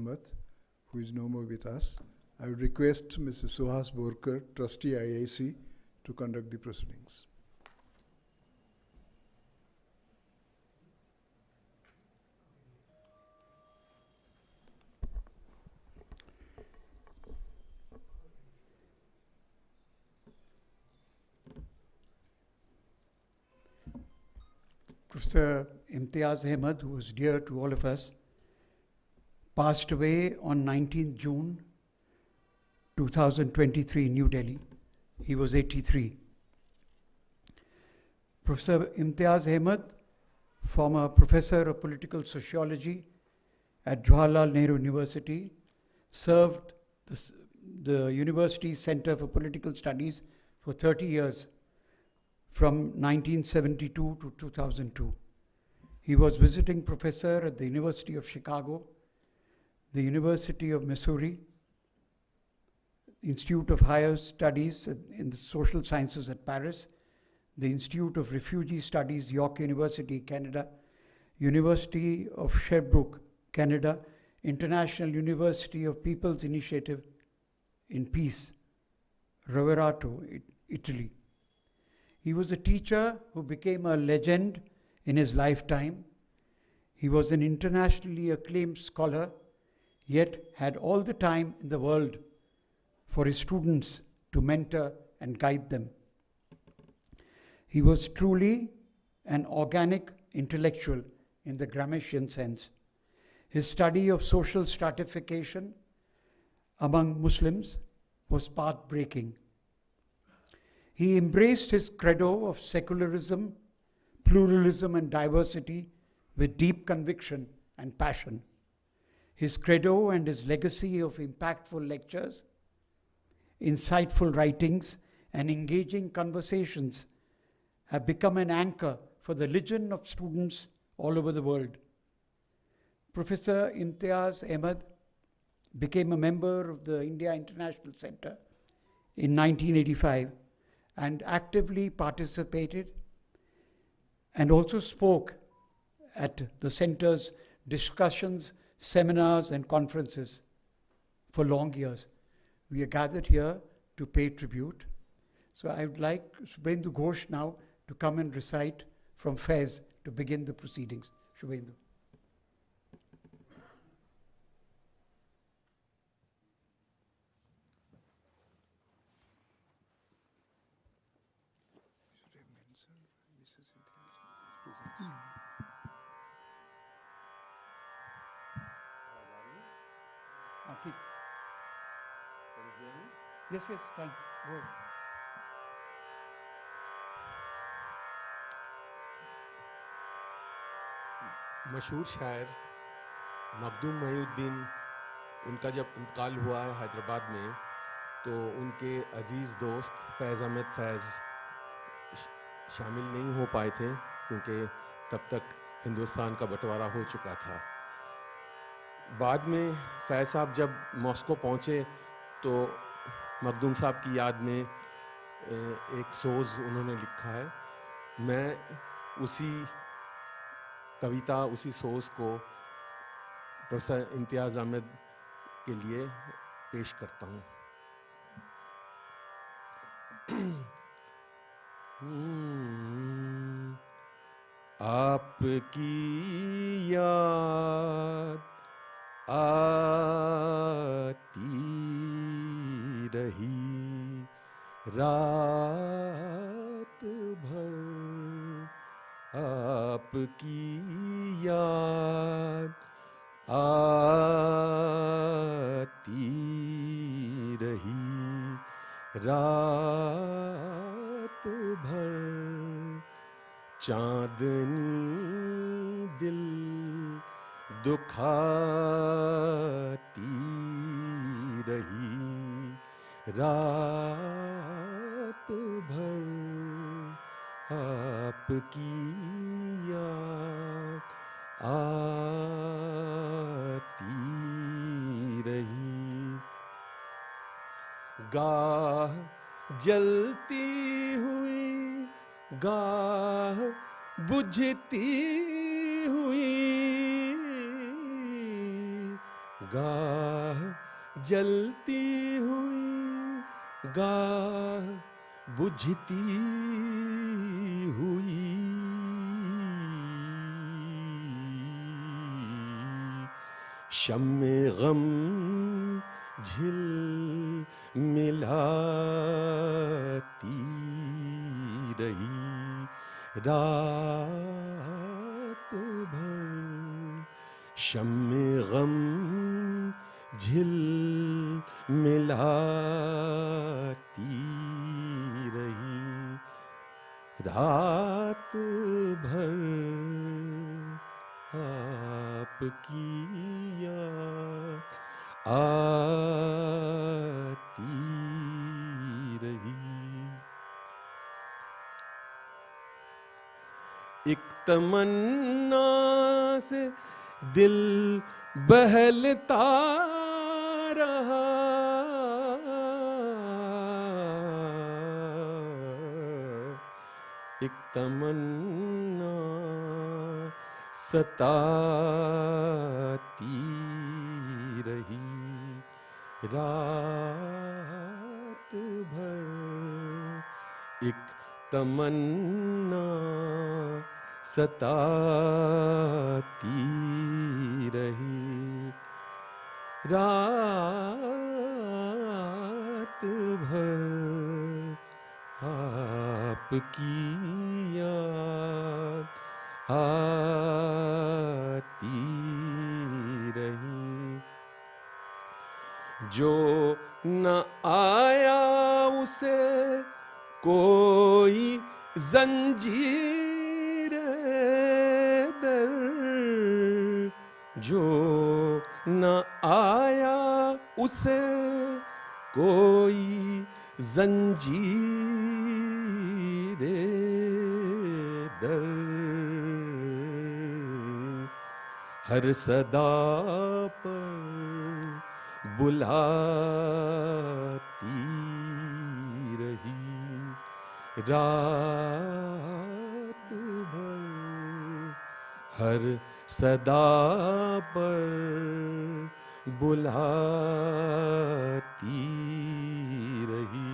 Ahmad, who is no more with us. I would request Mr. Suhas Borkar, Trustee IAC, to conduct the proceedings. Professor Imtiaz Ahmad, who was dear to all of us, passed away on 19th June 2023 in New Delhi. He was 83. Professor Imtiaz Ahmad, former professor of political sociology at Jawaharlal Nehru University, served the university's Center for Political Studies for 30 years, from 1972 to 2002. He was visiting professor at the University of Chicago, the University of Missouri, Institute of Higher Studies in the Social Sciences at Paris, the Institute of Refugee Studies, York University, Canada, University of Sherbrooke, Canada, International University of People's Initiative in Peace, Rovereto, Italy. He was a teacher who became a legend in his lifetime. He was an internationally acclaimed scholar, yet had all the time in the world for his students to mentor and guide them. He was truly an organic intellectual in the Gramscian sense. His study of social stratification among Muslims was path-breaking. He embraced his credo of secularism, pluralism, and diversity with deep conviction and passion. His credo and his legacy of impactful lectures, insightful writings, and engaging conversations have become an anchor for the legion of students all over the world. Professor Imtiaz Ahmad became a member of the India International Center in 1985 and actively participated and also spoke at the center's discussions, seminars, and conferences for long years. We are gathered here to pay tribute. So I would like Shubhendu Ghosh now to come and recite from Fez to begin the proceedings. Shubhendu. Yes, fine. Go ahead. मशहूर शायर मखदूम महीउद्दीन, उनका जब इंतकाल हुआ है हैदराबाद में, तो उनके अजीज़ दोस्त फैज़ अहमद फैज़ शामिल नहीं हो पाए थे, क्योंकि तब तक हिंदुस्तान का बंटवारा हो चुका था। बाद में फैज़ साहब जब मॉस्को पहुँचे तो मखदूम साहब की याद में एक सोज़ उन्होंने लिखा है। मैं उसी कविता, उसी सोज़ को प्रोफेसर इम्तियाज़ अहमद के लिए पेश करता हूँ। आपकी याद आती रही रात भर, आपकी याद आती रही रात भर, चांदनी दिल दुखाती रही रात भर, आपकी याद आती रही। गाह जलती हुई, गाह बुझती हुई, गाह जलती हुई, गाह बुझती हुई, शम्मे गम झिल मिलाती रही रात भर, शम्मे गम झिल मिलाती रही रात भर, आपकी याद आती रही। एक तमन्ना से दिल बहलता रहा, एक तमन्ना सताती रही रात भर, एक तमन्ना सताती रही रात भर, आपकी याद आती रही। जो न आया उसे कोई जंजीर दर, जो न आया उसे कोई जंजीर दर, हर सदा पर बुलाती रही रात भर, हर सदा पर बुलाती रही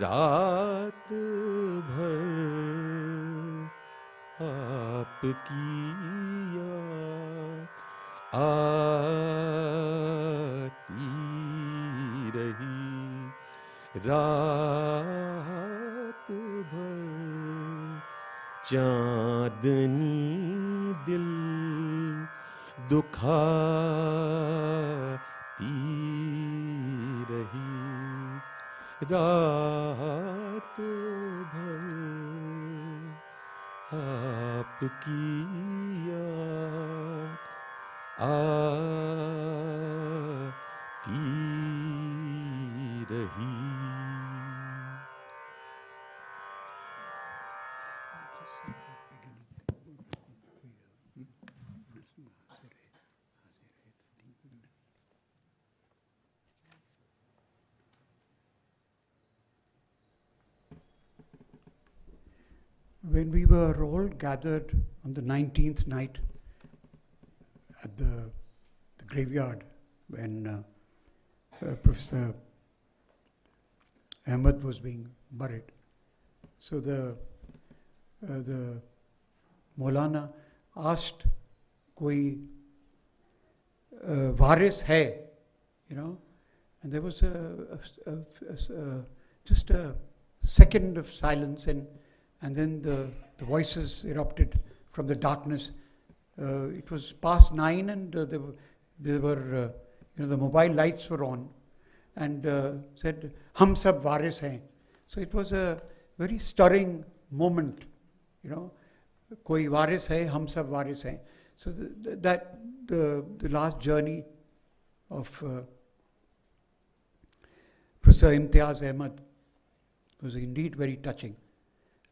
रात भर, आपकी याद आती रही रात भर, चांदनी दिल दुखाती रही रात भर, आपकी याद आती रही। When we were all gathered on the 19th night at the graveyard, when Professor Ahmad was being buried, so the Maulana asked, "Koi varis hai?" You know, and there was just a second of silence, and then the voices erupted from the darkness. It was past 9, and there were the mobile lights were on, and said, "Hum sab varis hain." So it was a very stirring moment, "Koi varis hai, hum sab varis hain." So the last journey of Professor Imtiaz Ahmad was indeed very touching.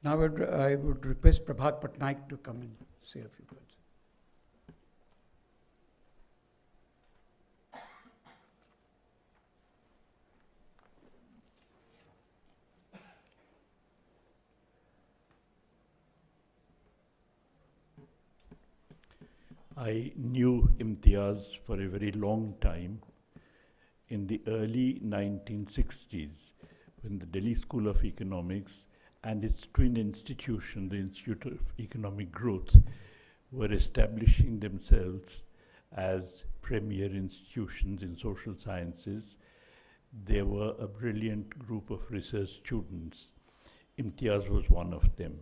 Now I would request Prabhat Patnaik to come and say a few words. I knew Imtiaz for a very long time. In the early 1960s, when the Delhi School of Economics and its twin institution, the Institute of Economic Growth, were establishing themselves as premier institutions in social sciences, there were a brilliant group of research students. Imtiaz was one of them.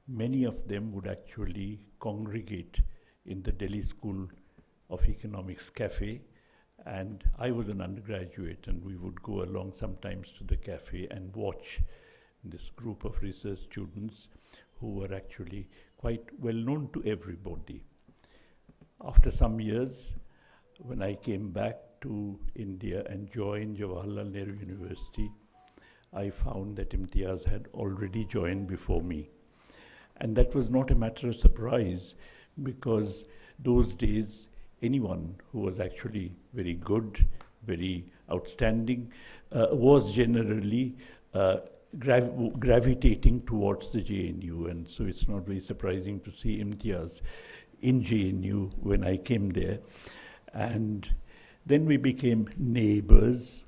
Many of them would actually congregate in the Delhi School of Economics cafe, and I was an undergraduate, and we would go along sometimes to the cafe and watch this group of research students who were actually quite well known to everybody. After some years, when I came back to India and joined Jawaharlal Nehru University, I found that Imtiaz had already joined before me. And that was not a matter of surprise, because those days, anyone who was actually very good, very outstanding, was generally gravitating towards the JNU. And so it's not very surprising to see Imtiaz in JNU when I came there. And then we became neighbors.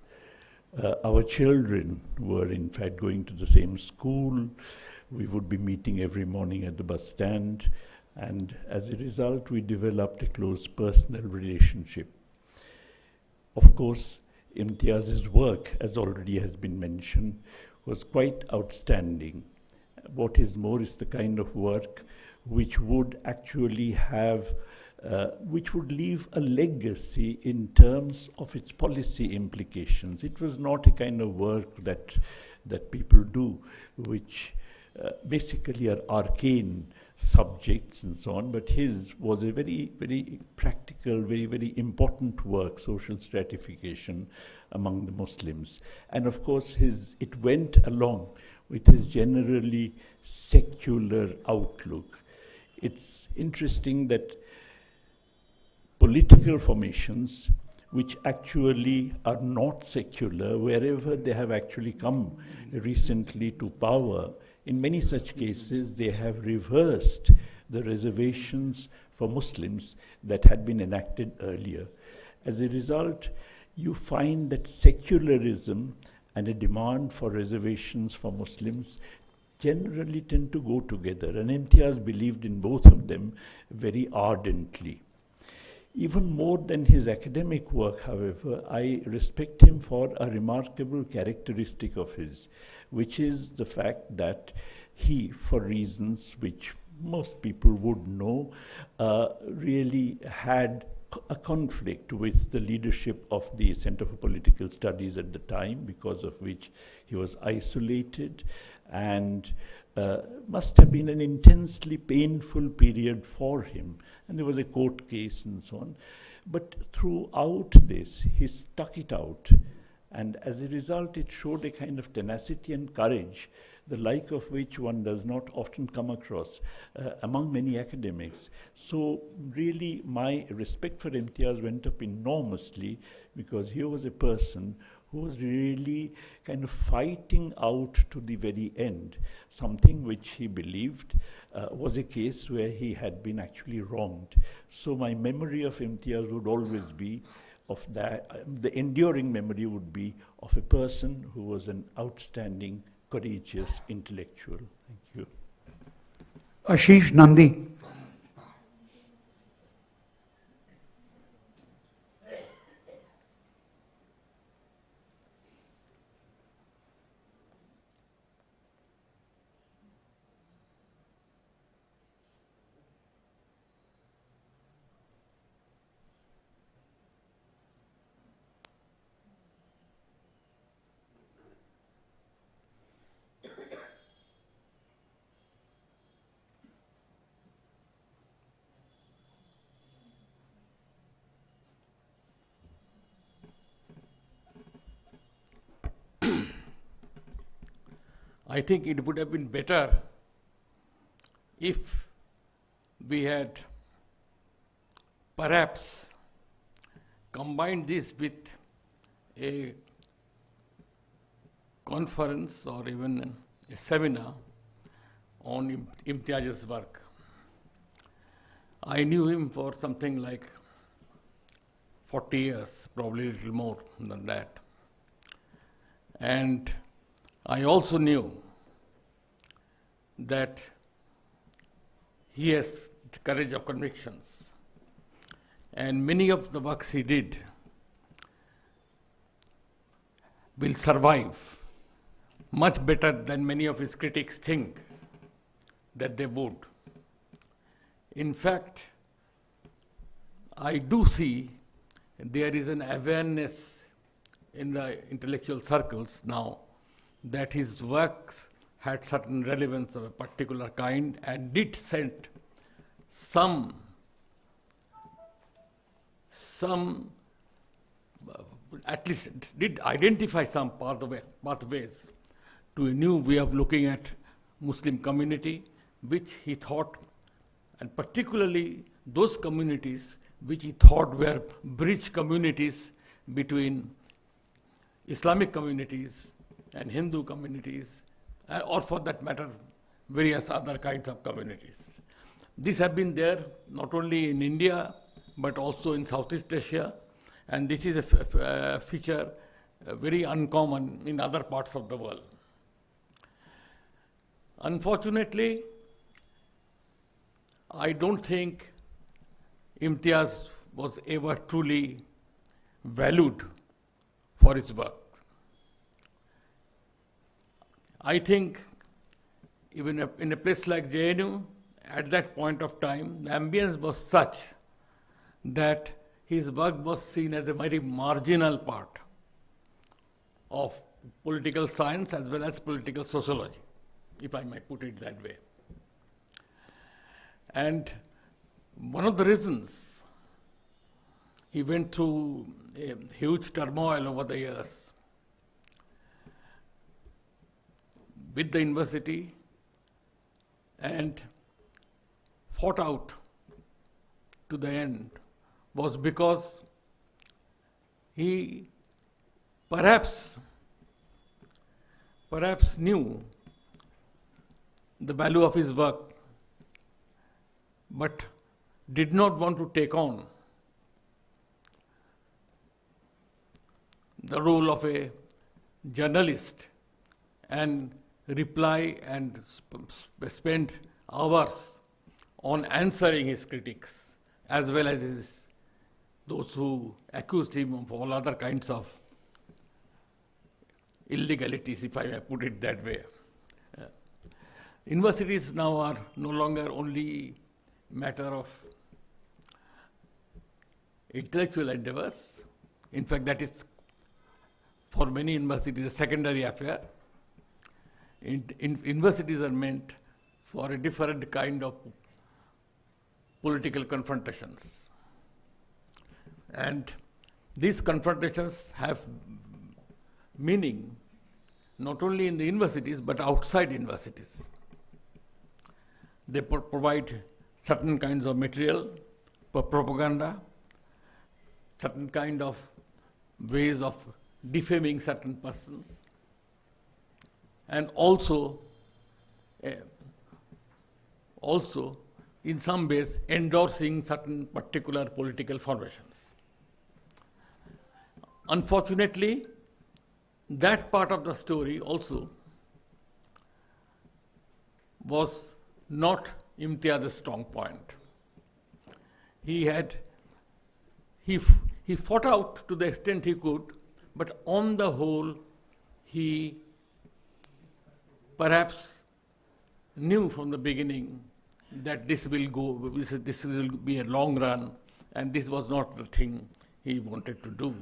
Our children were in fact going to the same school. We would be meeting every morning at the bus stand. And as a result, we developed a close personal relationship. Of course, Imtiaz's work, as already has been mentioned, was quite outstanding. What is more is the kind of work which would actually have, which would leave a legacy in terms of its policy implications. It was not a kind of work that people do, which basically are arcane subjects and so on, but his was a very, very practical, very, very important work, social stratification among the Muslims. And of course, it went along with his generally secular outlook. It's interesting that political formations, which actually are not secular, wherever they have actually come recently to power, in many such cases, they have reversed the reservations for Muslims that had been enacted earlier. As a result, you find that secularism and a demand for reservations for Muslims generally tend to go together. And Imtiaz believed in both of them very ardently. Even more than his academic work, however, I respect him for a remarkable characteristic of his, which is the fact that he, for reasons which most people would know, really had a conflict with the leadership of the Center for Political Studies at the time, because of which he was isolated, and must have been an intensely painful period for him. And there was a court case and so on. But throughout this, he stuck it out. And as a result, it showed a kind of tenacity and courage, the like of which one does not often come across among many academics. So really, my respect for Imtiaz went up enormously, because he was a person who was really kind of fighting out to the very end, something which he believed was a case where he had been actually wronged. So my memory of Imtiaz would always be of that, the enduring memory would be of a person who was an outstanding, courageous intellectual. Thank you. Ashish Nandi. I think it would have been better if we had perhaps combined this with a conference or even a seminar on Imtiaz's work. I knew him for something like 40 years, probably a little more than that. And I also knew that he has the courage of convictions. And many of the works he did will survive much better than many of his critics think that they would. In fact, I do see there is an awareness in the intellectual circles now that his works had certain relevance of a particular kind and did send some at least did identify some pathways to a new way of looking at Muslim community, which he thought, and particularly those communities which he thought were bridge communities between Islamic communities and Hindu communities, or for that matter, various other kinds of communities. These have been there not only in India, but also in Southeast Asia, and this is a feature very uncommon in other parts of the world. Unfortunately, I don't think Imtiaz was ever truly valued for his work. I think even in a place like JNU, at that point of time, the ambience was such that his work was seen as a very marginal part of political science as well as political sociology, if I may put it that way. And one of the reasons he went through a huge turmoil over the years with the university and fought out to the end was because he perhaps knew the value of his work, but did not want to take on the role of a journalist and reply and spend hours on answering his critics, as well as those who accused him of all other kinds of illegalities, if I may put it that way. Universities now are no longer only matter of intellectual endeavors. In fact, that is for many universities a secondary affair. Universities are meant for a different kind of political confrontations. And these confrontations have meaning not only in the universities but outside universities. They provide certain kinds of material for propaganda, certain kind of ways of defaming certain persons, and also in some ways endorsing certain particular political formations. Unfortunately, that part of the story also was not Imtiaz's strong point. He fought out to the extent he could, but on the whole, he perhaps knew from the beginning that this will be a long run, and this was not the thing he wanted to do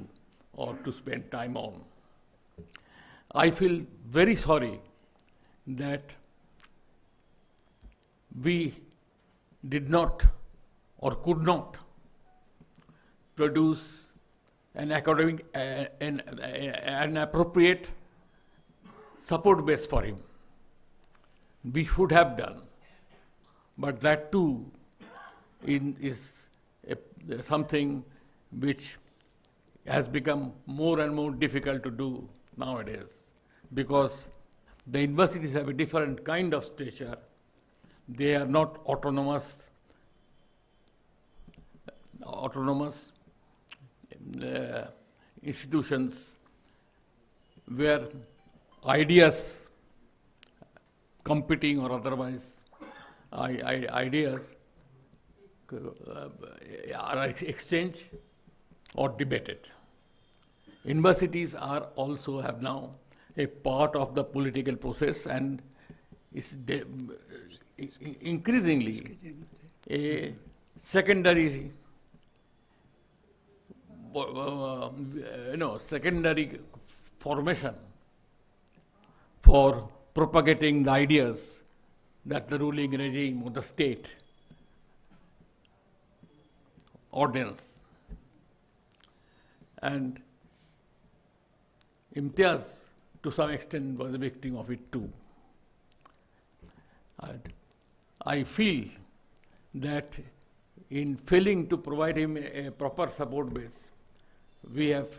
or to spend time on. I feel very sorry that we did not or could not produce an academic, an appropriate support base for him. We should have done, but that too is something which has become more and more difficult to do nowadays, because the universities have a different kind of stature. They are not autonomous autonomous institutions where ideas, competing or otherwise, ideas are exchanged or debated. Universities are also have now a part of the political process and is increasingly a secondary, secondary formation for propagating the ideas that the ruling regime or the state ordinance. And Imtiaz, to some extent, was a victim of it too. And I feel that in failing to provide him a proper support base, we have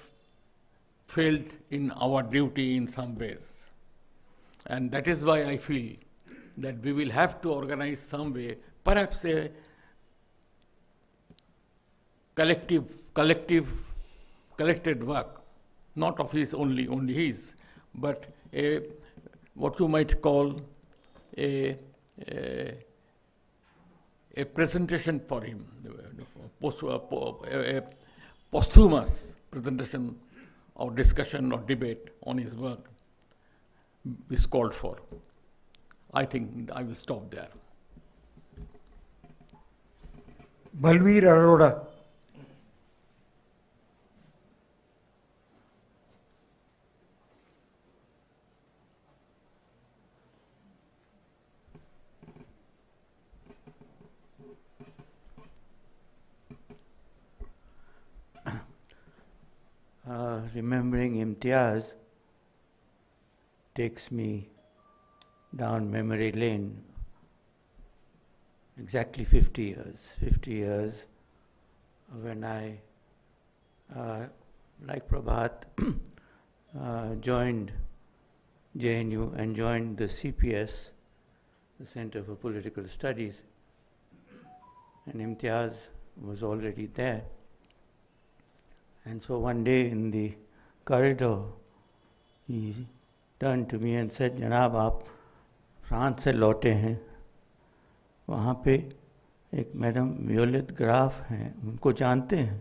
failed in our duty in some ways. And that is why I feel that we will have to organize some way, perhaps a collected work, not of his only his, but what you might call a presentation for him, a posthumous presentation or discussion or debate on his work is called for. I think I will stop there. Balveer Arora. Remembering Imtiaz takes me down memory lane exactly 50 years. 50 years when I, like Prabhat, joined JNU and joined the CPS, the Center for Political Studies, and Imtiaz was already there. And so one day in the corridor, he turned to me and said, "Janab, आप France से लौटे हैं, वहाँ पे एक madam violet graph हैं, उनको जानते हैं?"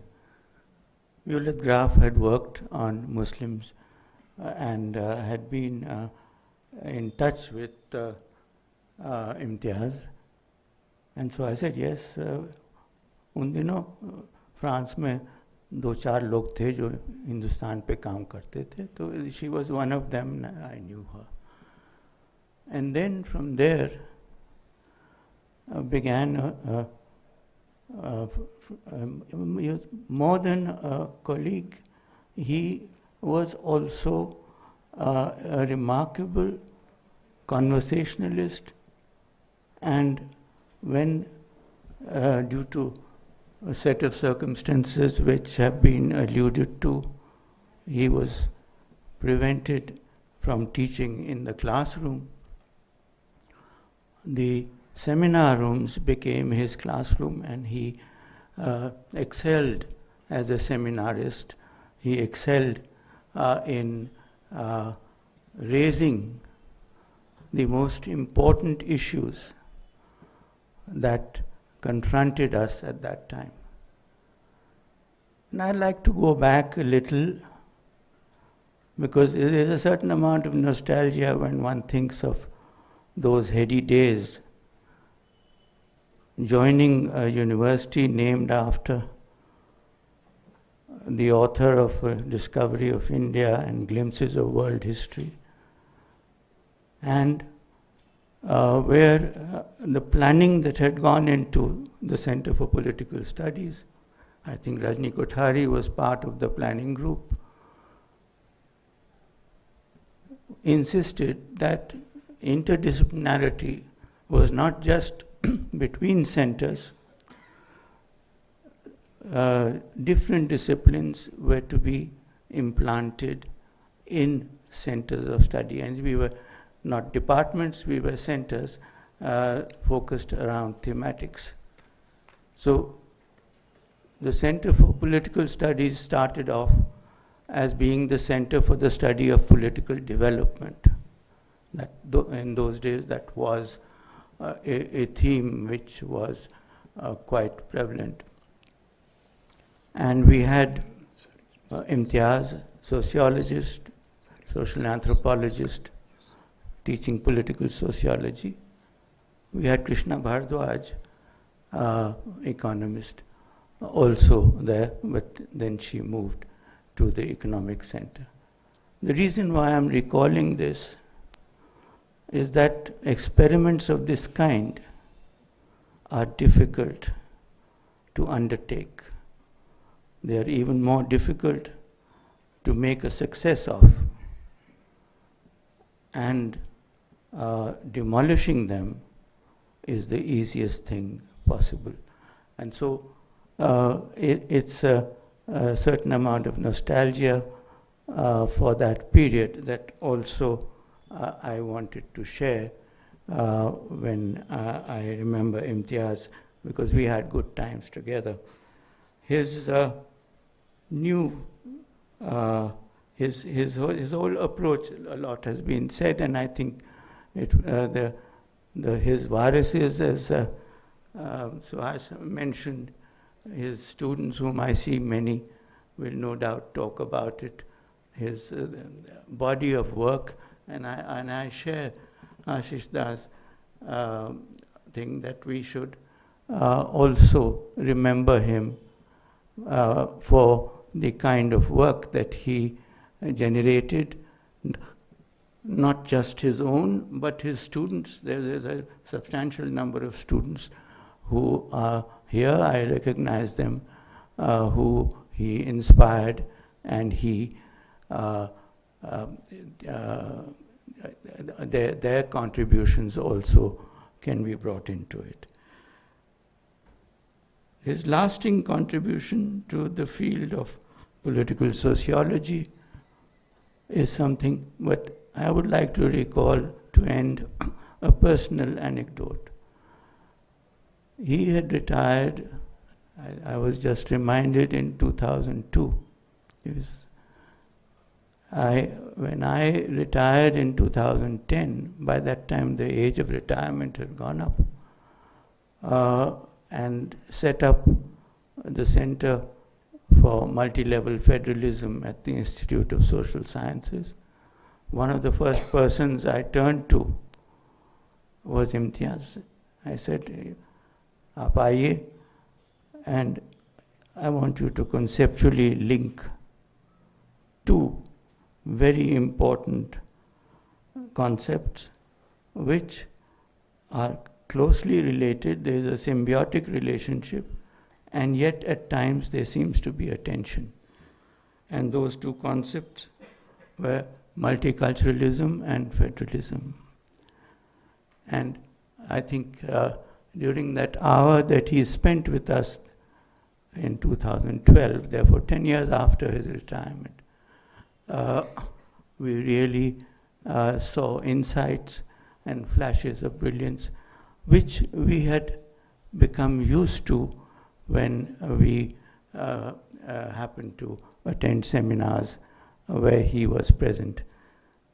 Violette Graf had worked on Muslims and had been in touch with Imtiaz. And so I said, yes, उन दिनों फ्रांस में 2-4 लोग थे जो हिंदुस्तान पे काम करते थे, तो she was one of them, I knew her. And then from there began more than a colleague, he was also a remarkable conversationalist, and when due to a set of circumstances which have been alluded to, he was prevented from teaching in the classroom, the seminar rooms became his classroom, and he excelled as a seminarist. He excelled in raising the most important issues that confronted us at that time. And I'd like to go back a little, because there is a certain amount of nostalgia when one thinks of those heady days, joining a university named after the author of Discovery of India and Glimpses of World History, and where the planning that had gone into the Center for Political Studies, I think Rajni Kothari was part of the planning group, insisted that interdisciplinarity was not just between centers. Different disciplines were to be implanted in centers of study, and we were not departments, we were centers focused around thematics. So the Center for Political Studies started off as being the Center for the Study of Political Development. In those days, that was a theme which was quite prevalent. And we had Imtiaz, sociologist, social anthropologist, teaching political sociology. We had Krishna Bhardwaj, economist, also there, but then she moved to the economic center. The reason why I'm recalling this is that experiments of this kind are difficult to undertake. They are even more difficult to make a success of. And demolishing them is the easiest thing possible. And so it's a certain amount of nostalgia for that period that also I wanted to share when I remember Imtiaz, because we had good times together. His new, his whole approach, a lot has been said, and I think his varices, as Suhas mentioned, his students, whom I see many, will no doubt talk about it. His body of work, and I share Ashish Das' thing that we should also remember him for the kind of work that he generated, not just his own, but his students. There's a substantial number of students who are here, I recognize them, who he inspired, and he their contributions also can be brought into it. His lasting contribution to the field of political sociology is something, but I would like to recall, to end, a personal anecdote. He had retired, I was just reminded, in 2002. When I retired in 2010, by that time the age of retirement had gone up, and set up the Center for Multi-Level Federalism at the Institute of Social Sciences. One of the first persons I turned to was Imtiaz. I said, "Aap aaiye, and I want you to conceptually link two very important concepts which are closely related. There is a symbiotic relationship, and yet at times there seems to be a tension. And those two concepts were multiculturalism and federalism. And I think during that hour that he spent with us in 2012, therefore 10 years after his retirement, we really saw insights and flashes of brilliance which we had become used to when we happened to attend seminars where he was present.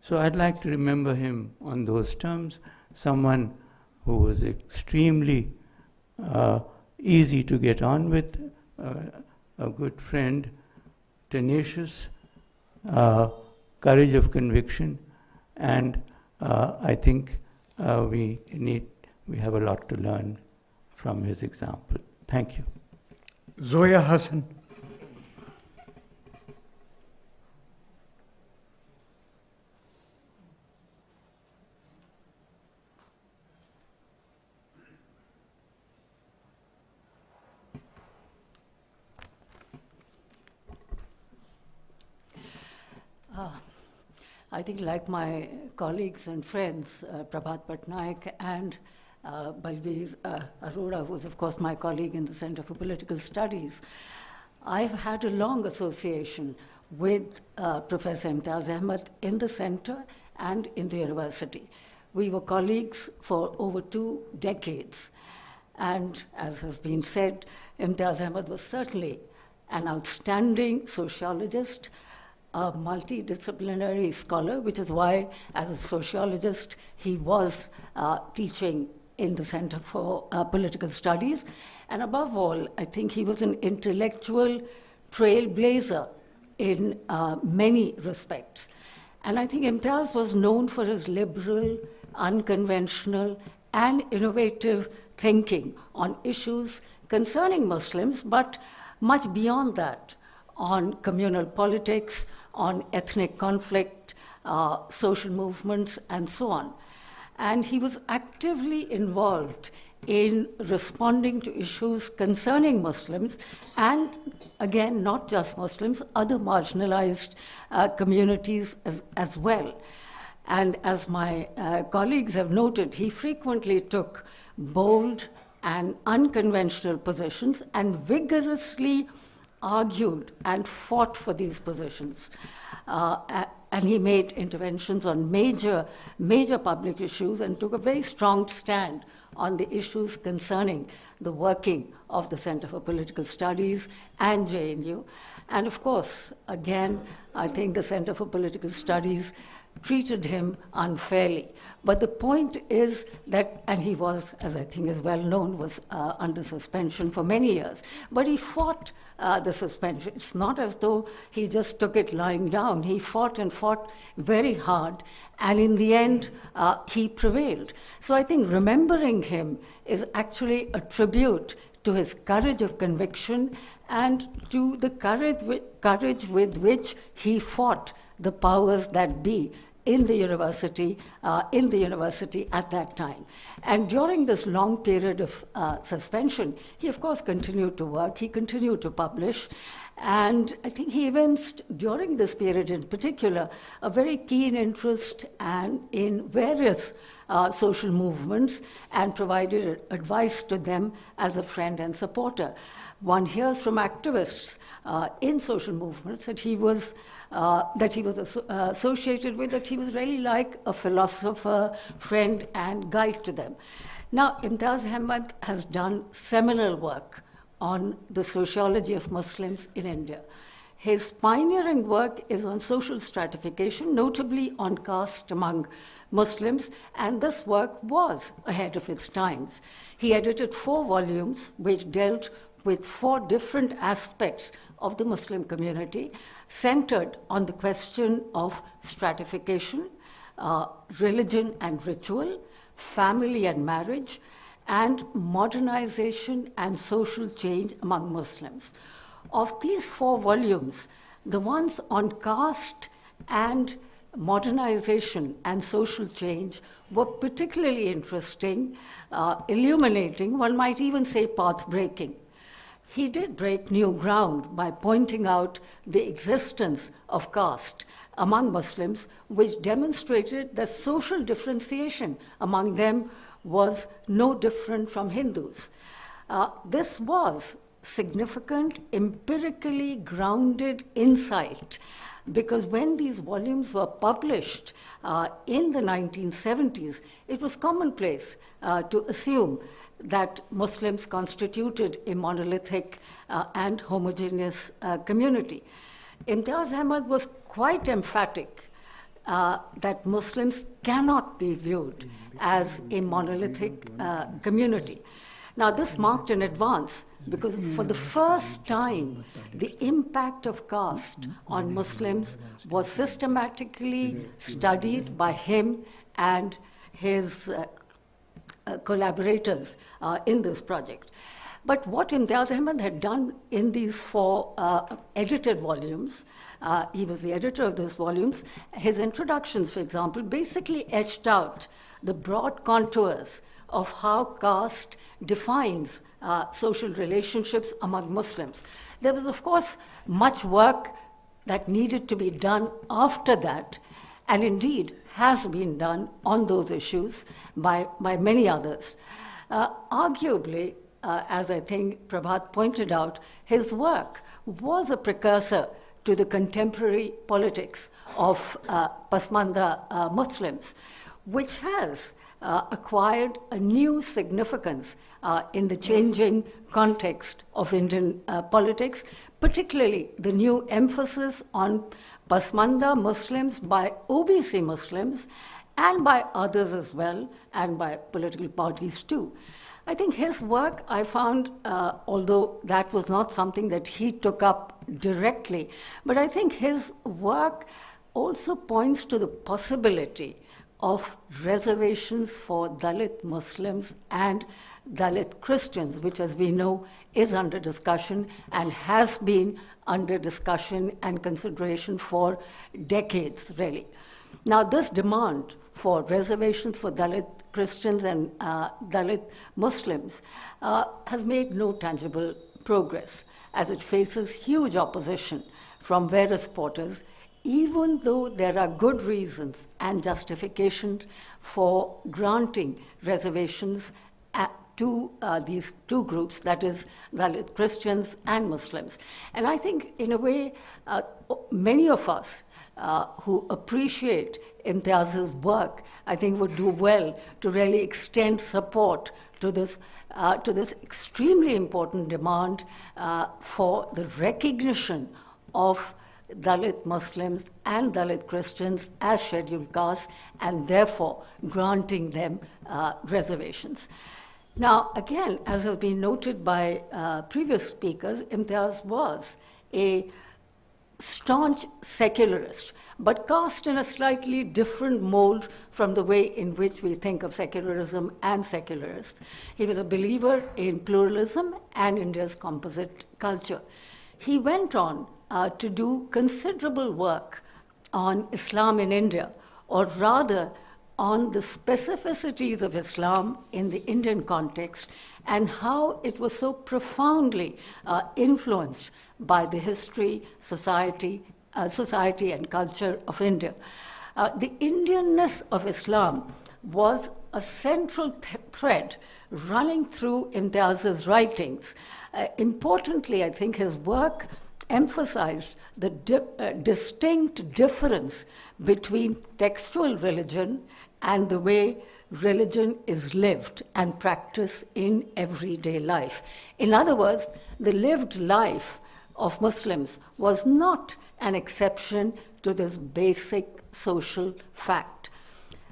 So I'd like to remember him on those terms, someone who was extremely easy to get on with, a good friend, tenacious, courage of conviction, and I think we have a lot to learn from his example. Thank you. Zoya Hassan. I think, like my colleagues and friends, Prabhat Patnaik and Balbir Arora, who is of course my colleague in the Center for Political Studies, I've had a long association with Professor Imtiaz Ahmad in the center and in the university. We were colleagues for over 2 decades. And as has been said, Imtiaz Ahmad was certainly an outstanding sociologist, a multidisciplinary scholar, which is why, as a sociologist, he was teaching in the Center for Political Studies. And above all, I think he was an intellectual trailblazer in many respects. And I think Imtiaz was known for his liberal, unconventional, and innovative thinking on issues concerning Muslims, but much beyond that, on communal politics, on ethnic conflict, social movements, and so on. And he was actively involved in responding to issues concerning Muslims, and again, not just Muslims, other marginalized communities as well. And as my colleagues have noted, he frequently took bold and unconventional positions and vigorously argued and fought for these positions. And he made interventions on major public issues and took a very strong stand on the issues concerning the working of the Center for Political Studies and JNU. And of course, again, I think the Center for Political Studies treated him unfairly. But the point is that, and he was, as I think is well known, was under suspension for many years. But he fought the suspension. It's not as though he just took it lying down. He fought and fought very hard, and in the end, he prevailed. So I think remembering him is actually a tribute to his courage of conviction and to the courage with which he fought the powers that be in the university at that time. And during this long period of suspension, he of course continued to work, he continued to publish, and I think he evinced during this period in particular a very keen interest in various social movements and provided advice to them as a friend and supporter. One hears from activists in social movements that he was associated with, that he was really like a philosopher, friend, and guide to them. Now, Imtiaz Ahmad has done seminal work on the sociology of Muslims in India. His pioneering work is on social stratification, notably on caste among Muslims, and this work was ahead of its times. He edited 4 volumes which dealt with 4 different aspects of the Muslim community, centered on the question of stratification, religion and ritual, family and marriage, and modernization and social change among Muslims. Of these 4 volumes, the ones on caste and modernization and social change were particularly interesting, illuminating, one might even say path-breaking. He did break new ground by pointing out the existence of caste among Muslims, which demonstrated that social differentiation among them was no different from Hindus. This was significant, empirically grounded insight, because when these volumes were published in the 1970s, it was commonplace to assume that Muslims constituted a monolithic and homogeneous community. Imtiaz Ahmad was quite emphatic that Muslims cannot be viewed as a monolithic community. Now, this marked an advance because for the first time, the impact of caste on Muslims was systematically studied by him and his collaborators in this project. But what Imtiaz Ahmad had done in these 4 edited volumes, he was the editor of those volumes, his introductions, for example, basically etched out the broad contours of how caste defines social relationships among Muslims. There was, of course, much work that needed to be done after that, and indeed has been done on those issues by many others. Arguably, as I think Prabhat pointed out, his work was a precursor to the contemporary politics of Pasmanda Muslims, which has acquired a new significance in the changing context of Indian politics, particularly the new emphasis on Pasmanda Muslims by OBC Muslims and by others as well, and by political parties too. I think his work, I found, although that was not something that he took up directly, but I think his work also points to the possibility of reservations for Dalit Muslims and Dalit Christians, which, as we know, is under discussion and has been under discussion and consideration for decades, really. Now, this demand for reservations for Dalit Christians and Dalit Muslims has made no tangible progress, as it faces huge opposition from various quarters, even though there are good reasons and justifications for granting reservations to these two groups, that is, Dalit Christians and Muslims. And I think, in a way, many of us who appreciate Imtiaz's work, I think would do well to really extend support to this extremely important demand for the recognition of Dalit Muslims and Dalit Christians as scheduled castes, and therefore granting them reservations. Now, again, as has been noted by previous speakers, Imtiaz was a staunch secularist, but cast in a slightly different mold from the way in which we think of secularism and secularists. He was a believer in pluralism and India's composite culture. He went on to do considerable work on Islam in India, or rather on the specificities of Islam in the Indian context and how it was so profoundly influenced by the history, society and culture of India. The Indianness of Islam was a central thread running through Imtiaz's writings. Importantly, I think his work emphasized the distinct difference between textual religion and the way religion is lived and practiced in everyday life. In other words, the lived life of Muslims was not an exception to this basic social fact.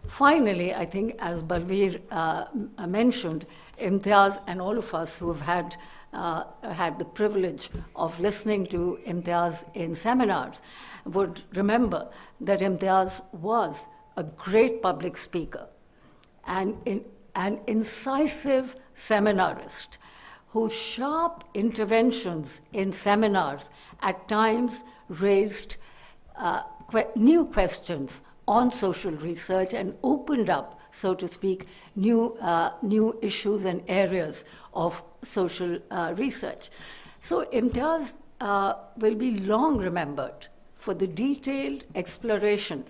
Finally, I think, as Balveer mentioned, Imtiaz and all of us who have had the privilege of listening to Imtiaz in seminars would remember that Imtiaz was a great public speaker and an incisive seminarist whose sharp interventions in seminars at times raised new questions on social research and opened up, so to speak, new issues and areas of social research. So Imtiaz will be long remembered for the detailed exploration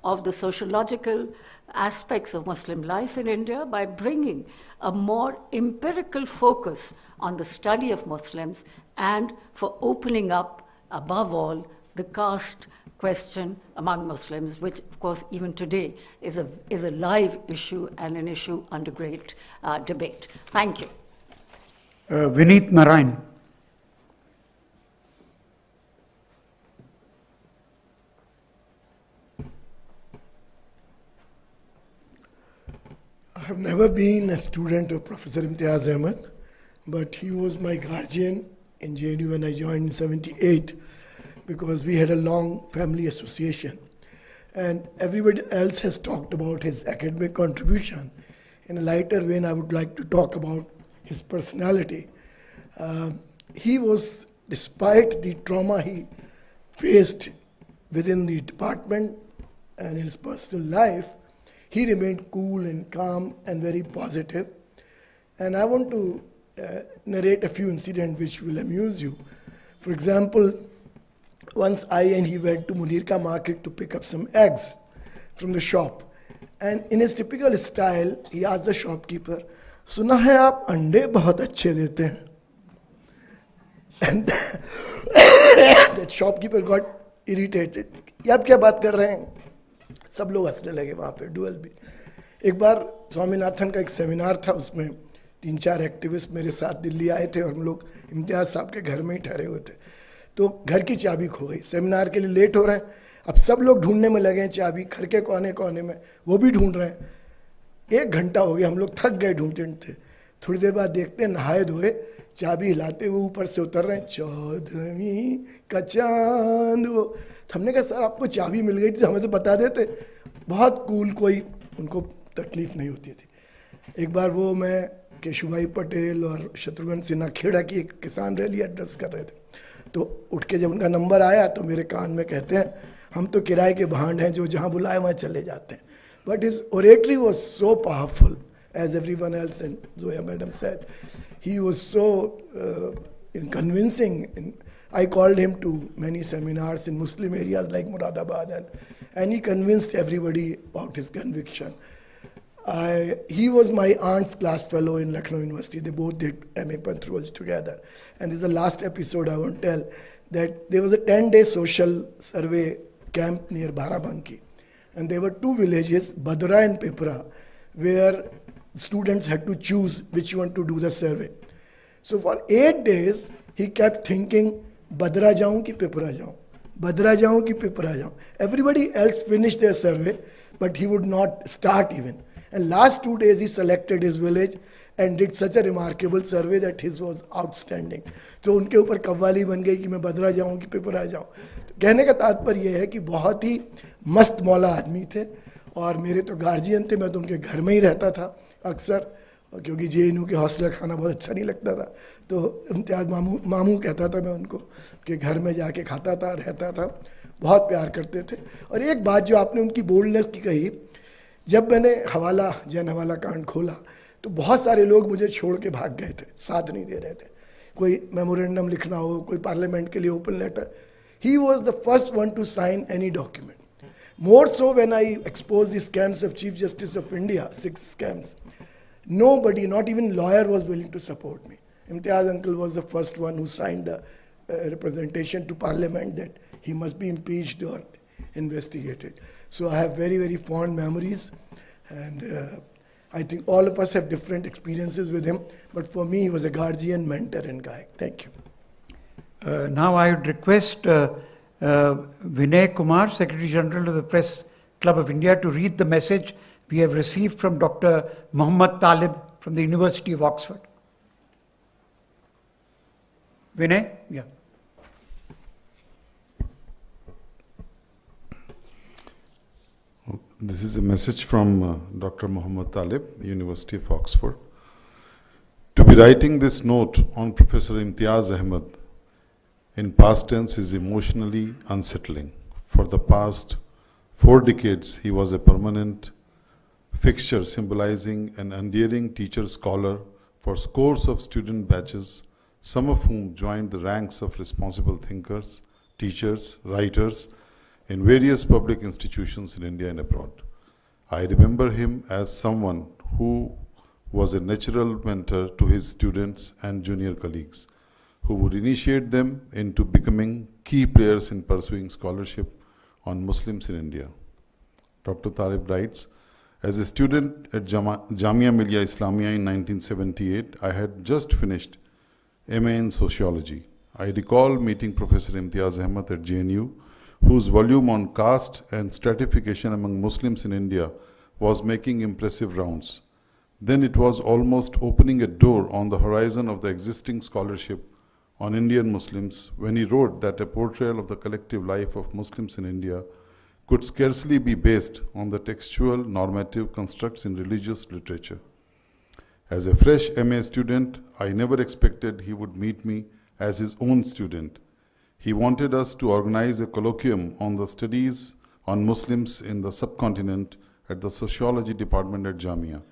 of the sociological aspects of Muslim life in India by bringing a more empirical focus on the study of Muslims and for opening up, above all, the caste question among Muslims, which, of course, even today is a live issue and an issue under great debate. Thank you. Vineet Narayan. I have never been a student of Professor Imtiaz Ahmad, but he was my guardian in JNU when I joined in '78, because we had a long family association. And everybody else has talked about his academic contribution. In a lighter vein, I would like to talk about his personality. He was, despite the trauma he faced within the department and in his personal life, he remained cool and calm and very positive. And I want to narrate a few incidents which will amuse you. For example, once I and he went to Munirka market to pick up some eggs from the shop. And in his typical style, he asked the shopkeeper, "Suna hai aap ande bahut achhe dete hain." And that shopkeeper got irritated. "Ye aap kya baat kar rahe hain?" Sab log hasne lage wahan pe, dual bhi. एक बार स्वामीनाथन का एक seminar था, उसमें 3-4 activist मेरे साथ दिल्ली आए थे और हम लोग इम्तियाज साहब के घर में ही ठहरे हुए थे। तो घर की चाबी खो गई, सेमिनार के लिए लेट हो रहे हैं, अब सब लोग ढूंढने में लगे हैं चाबी, घर के कोने कोने में, वो भी ढूंढ रहे हैं। 1 घंटा हो गया, हम लोग थक गए ढूंढते ढूंढते। थोड़ी देर बाद देखते हैं नहाए धोए चाबी हिलाते हुए ऊपर से उतर रहे हैं, 14वीं का चांद वो। हमने कहा सर आपको चाबी मिल गई थी हमें तो बता देते। बहुत कूल, कोई उनको तकलीफ नहीं होती थी। एक बार वो मैं केशुभाई पटेल और शत्रुघ्न सिन्हा खेड़ा की एक किसान रैली एड्रेस कर रहे थे, तो उठ के जब उनका नंबर आया तो मेरे कान में कहते हैं हम तो किराए के भांड हैं जो जहाँ बुलाए वहाँ चले जाते हैं। But his oratory was so powerful as everyone else, and Zoya madam said, he was so convincing. I called him to many seminars in Muslim areas like Muradabad, and he convinced everybody about his conviction. He was my aunt's class fellow in Lucknow University. They both did MA Pantroj together. And this is the last episode I want to tell, that there was a 10-day social survey camp near Barabanki. And there were 2 villages, Badra and Pipra, where students had to choose which one to do the survey. So for 8 days, he kept thinking, Badra jaun ki Pipra jaun, Badra jaun ki Pipra jaun. Everybody else finished their survey, but he would not start even. And last 2 days, he selected his village and did such a remarkable survey that his was outstanding. So उनके ऊपर कव्वाली बन गई कि मैं बदरा जाऊँ कि पिपरा जाऊँ. कहने का तात्पर्य यह है कि बहुत ही मस्त मौला आदमी थे, और मेरे तो गार्जियन थे, मैं तो उनके घर में ही रहता था अक्सर, क्योंकि JNU के हॉस्टल खाना बहुत अच्छा नहीं लगता था, तो इम्तियाज़ मामू कहता था मैं उनको, कि घर में जाके खाता था, रहता था, बहुत प्यार करते थे. और एक बात जो आपने उनकी बोल्डनेस की कही, जब मैंने हवाला जैन हवाला कांड खोला तो बहुत सारे लोग मुझे छोड़ के भाग गए थे, साथ नहीं दे रहे थे. कोई मेमोरेंडम लिखना हो, कोई पार्लियामेंट के लिए open letter, he was the first one to sign any document. More so when I exposed the scams of Chief Justice of India, 6 scams, nobody, not even lawyer, was willing to support me. Imtiaz uncle was the first one who signed the representation to Parliament that he must be impeached or investigated. So I have very, very fond memories, and I think all of us have different experiences with him, but for me he was a guardian, mentor and guide. Thank you. Now I would request Vinay Kumar, Secretary General of the Press Club of India, to read the message we have received from Dr. Muhammad Talib from the University of Oxford. Vinay? Yeah. This is a message from Dr. Muhammad Talib, University of Oxford. To be writing this note on Professor Imtiaz Ahmad in past tense is emotionally unsettling. For the past 4 decades, he was a permanent fixture symbolizing an endearing teacher-scholar for scores of student batches, some of whom joined the ranks of responsible thinkers, teachers, writers in various public institutions in India and abroad. I remember him as someone who was a natural mentor to his students and junior colleagues, who would initiate them into becoming key players in pursuing scholarship on Muslims in India. Dr. Talib writes, as a student at Jamia Millia Islamia in 1978, I had just finished MA in Sociology. I recall meeting Professor Imtiaz Ahmad at JNU, whose volume on caste and stratification among Muslims in India was making impressive rounds. Then it was almost opening a door on the horizon of the existing scholarship on Indian Muslims when he wrote that a portrayal of the collective life of Muslims in India could scarcely be based on the textual normative constructs in religious literature. As a fresh MA student, I never expected he would meet me as his own student. He wanted us to organize a colloquium on the studies on Muslims in the subcontinent at the sociology department at Jamia.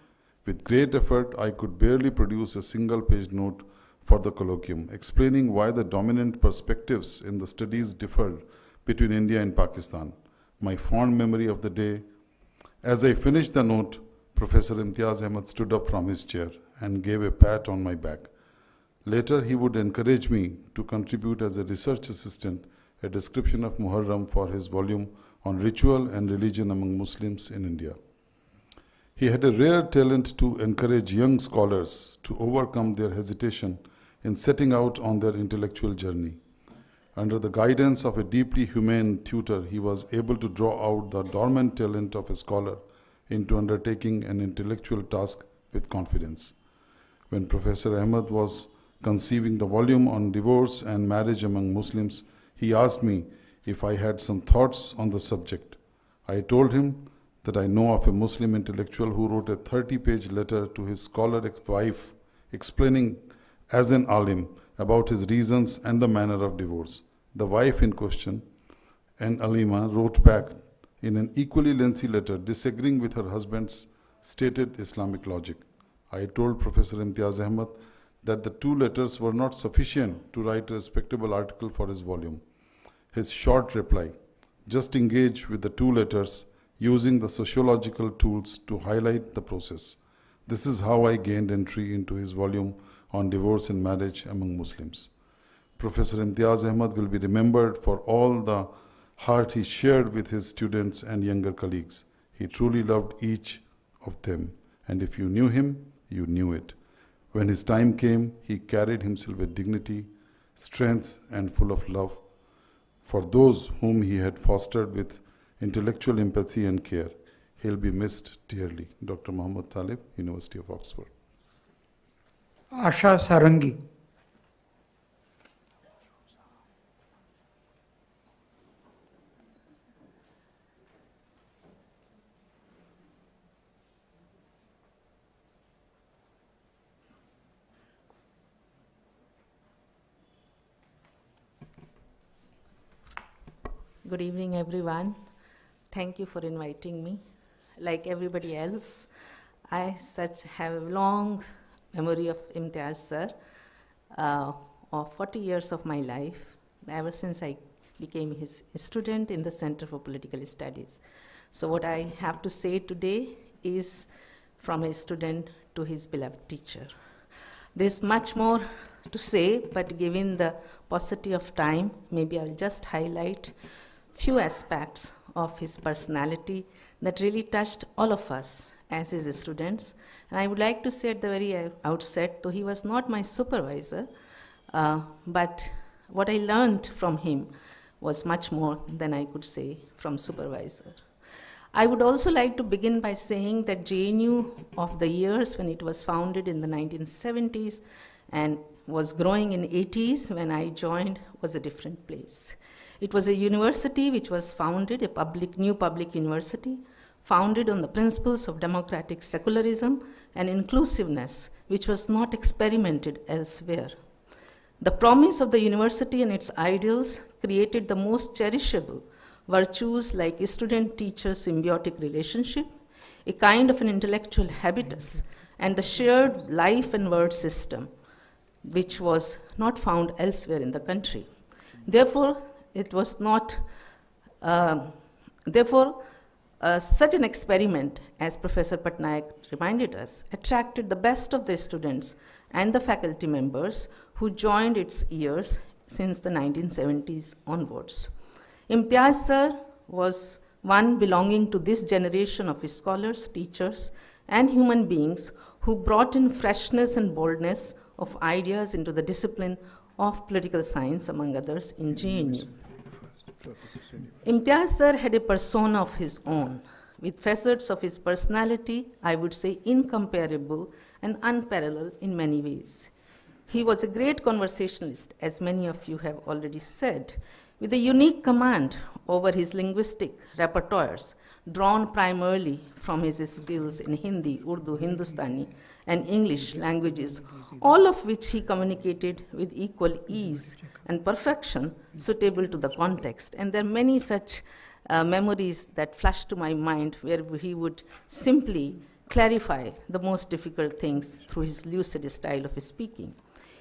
With great effort, I could barely produce a single-page note for the colloquium, explaining why the dominant perspectives in the studies differed between India and Pakistan. My fond memory of the day. As I finished the note, Professor Imtiaz Ahmad stood up from his chair and gave a pat on my back. Later, he would encourage me to contribute as a research assistant a description of Muharram for his volume on ritual and religion among Muslims in India. He had a rare talent to encourage young scholars to overcome their hesitation in setting out on their intellectual journey. Under the guidance of a deeply humane tutor, he was able to draw out the dormant talent of a scholar into undertaking an intellectual task with confidence. When Professor Ahmad was conceiving the volume on divorce and marriage among Muslims, he asked me if I had some thoughts on the subject. I told him that I know of a Muslim intellectual who wrote a 30-page letter to his scholar wife explaining as an alim about his reasons and the manner of divorce. The wife in question, an alima, wrote back in an equally lengthy letter disagreeing with her husband's stated Islamic logic. I told Professor Imtiaz Ahmad that the 2 letters were not sufficient to write a respectable article for his volume. His short reply, just engage with the 2 letters using the sociological tools to highlight the process. This is how I gained entry into his volume on divorce and marriage among Muslims. Professor Imtiaz Ahmad will be remembered for all the heart he shared with his students and younger colleagues. He truly loved each of them, and if you knew him, you knew it. When his time came, he carried himself with dignity, strength, and full of love for those whom he had fostered with intellectual empathy and care. He'll be missed dearly. Dr. Muhammad Talib, University of Oxford. Asha Sarangi. Good evening, everyone. Thank you for inviting me. Like everybody else, I have a long memory of Imtiaz sir, of 40 years of my life, ever since I became his student in the Center for Political Studies. So what I have to say today is from a student to his beloved teacher. There's much more to say, but given the paucity of time, maybe I'll just highlight few aspects of his personality that really touched all of us as his students. And I would like to say at the very outset, though he was not my supervisor, but what I learned from him was much more than I could say from supervisor. I would also like to begin by saying that JNU of the years when it was founded in the 1970s and was growing in 80s when I joined was a different place. It was a university which was founded, new public university, founded on the principles of democratic secularism and inclusiveness, which was not experimented elsewhere. The promise of the university and its ideals created the most cherishable virtues like student-teacher symbiotic relationship, a kind of an intellectual habitus, and the shared life and word system, which was not found elsewhere in the country. Therefore, it was not, such an experiment, as Professor Patnaik reminded us, attracted the best of the students and the faculty members who joined its years since the 1970s onwards. Imtiaz sir was one belonging to this generation of scholars, teachers, and human beings who brought in freshness and boldness of ideas into the discipline of political science, among others, in JNU. Imtiaz sir had a persona of his own, with facets of his personality, I would say, incomparable and unparalleled in many ways. He was a great conversationalist, as many of you have already said, with a unique command over his linguistic repertoires, drawn primarily from his skills in Hindi, Urdu, Hindustani, and English languages, all of which he communicated with equal ease and perfection suitable to the context. And there are many such memories that flash to my mind where he would simply clarify the most difficult things through his lucid style of speaking.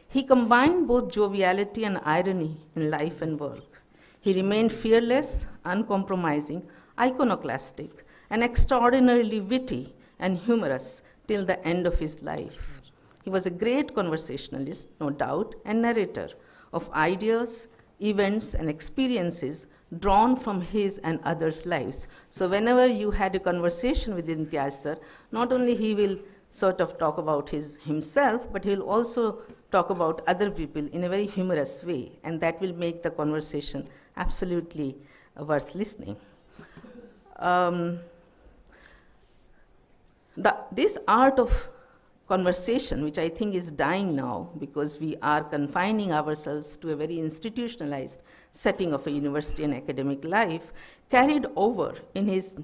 He combined both joviality and irony in life and work. He remained fearless, uncompromising, iconoclastic, and extraordinarily witty and humorous till the end of his life. He was a great conversationalist, no doubt, and narrator of ideas, events, and experiences drawn from his and others' lives. So whenever you had a conversation with Imtiaz sir, not only he will sort of talk about himself, but he will also talk about other people in a very humorous way, and that will make the conversation absolutely worth listening. This art of conversation, which I think is dying now because we are confining ourselves to a very institutionalized setting of a university and academic life, carried over in his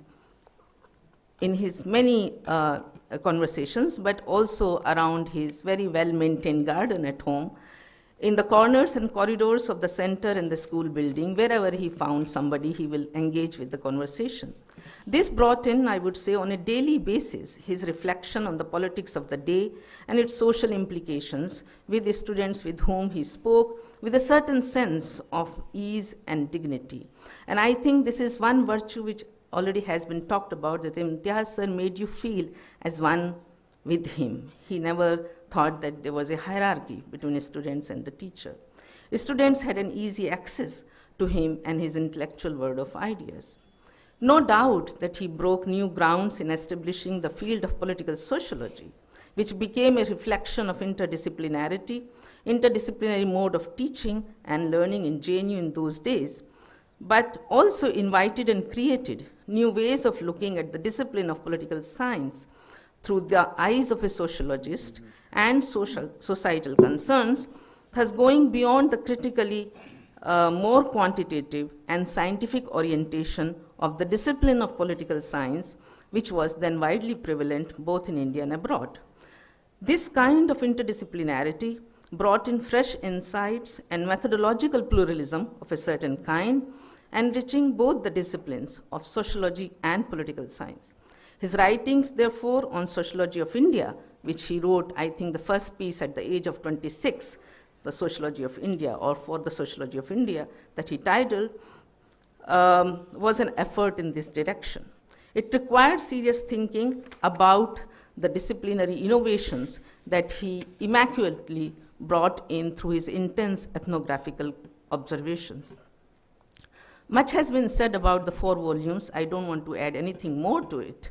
many conversations, but also around his very well-maintained garden at home, in the corners and corridors of the center and the school building. Wherever he found somebody, he will engage with the conversation. This brought in, I would say, on a daily basis, his reflection on the politics of the day and its social implications with the students with whom he spoke, with a certain sense of ease and dignity. And I think this is one virtue which already has been talked about, that Imtiaz sir made you feel as one with him. He never thought that there was a hierarchy between students and the teacher. Students had an easy access to him and his intellectual world of ideas. No doubt that he broke new grounds in establishing the field of political sociology, which became a reflection of interdisciplinary mode of teaching and learning in JNU in those days, but also invited and created new ways of looking at the discipline of political science through the eyes of a sociologist and societal concerns, thus going beyond the critically more quantitative and scientific orientation of the discipline of political science, which was then widely prevalent both in India and abroad. This kind of interdisciplinarity brought in fresh insights and methodological pluralism of a certain kind, enriching both the disciplines of sociology and political science. His writings, therefore, on sociology of India, which he wrote, I think, the first piece at the age of 26, the Sociology of India, or For the Sociology of India, that he titled, was an effort in this direction. It required serious thinking about the disciplinary innovations that he immaculately brought in through his intense ethnographical observations. Much has been said about the 4 volumes. I don't want to add anything more to it.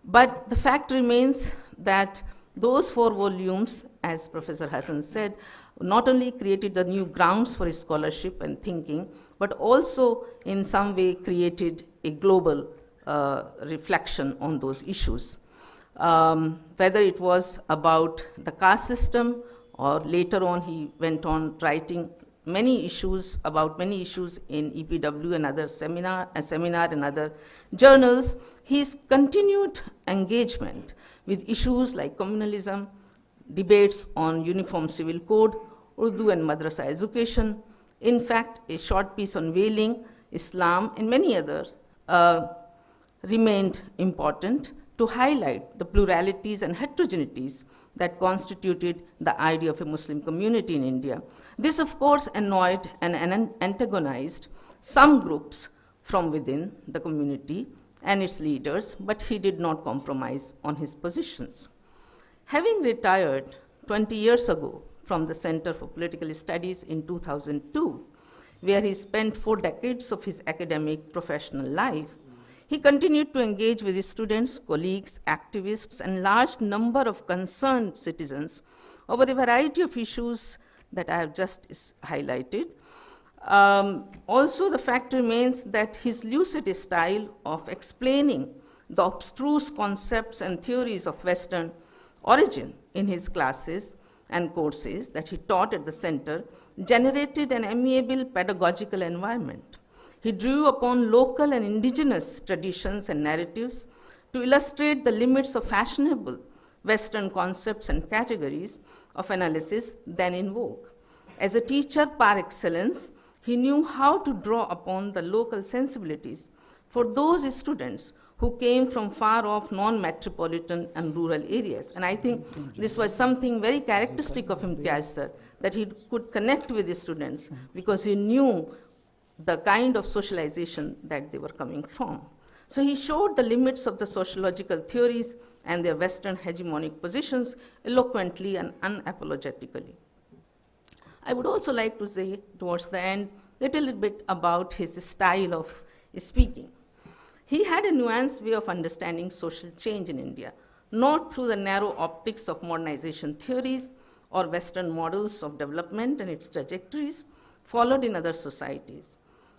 But the fact remains that those 4 volumes, as Professor Hassan said, not only created the new grounds for his scholarship and thinking, but also in some way created a global reflection on those issues. Whether it was about the caste system, or later on he went on writing many issues in EPW and other seminar and other journals, his continued engagement with issues like communalism, debates on uniform civil code, Urdu and madrasa education, in fact, a short piece on whaling, Islam, and many others remained important to highlight the pluralities and heterogeneities that constituted the idea of a Muslim community in India. This, of course, annoyed and antagonized some groups from within the community and its leaders, but he did not compromise on his positions. Having retired 20 years ago from the Center for Political Studies in 2002, where he spent 4 decades of his academic professional life, he continued to engage with his students, colleagues, activists, and large number of concerned citizens over a variety of issues that I have just highlighted. Also, the fact remains that his lucid style of explaining the abstruse concepts and theories of Western origin in his classes and courses that he taught at the center generated an amiable pedagogical environment. He drew upon local and indigenous traditions and narratives to illustrate the limits of fashionable Western concepts and categories of analysis then in vogue. As a teacher par excellence, he knew how to draw upon the local sensibilities for those students who came from far off non-metropolitan and rural areas. And I think this was something very characteristic of Imtiaz sir, that he could connect with his students because he knew the kind of socialization that they were coming from. So he showed the limits of the sociological theories and their Western hegemonic positions eloquently and unapologetically. I would also like to say towards the end little bit about his style of speaking. He had a nuanced way of understanding social change in India, not through the narrow optics of modernization theories or Western models of development and its trajectories followed in other societies.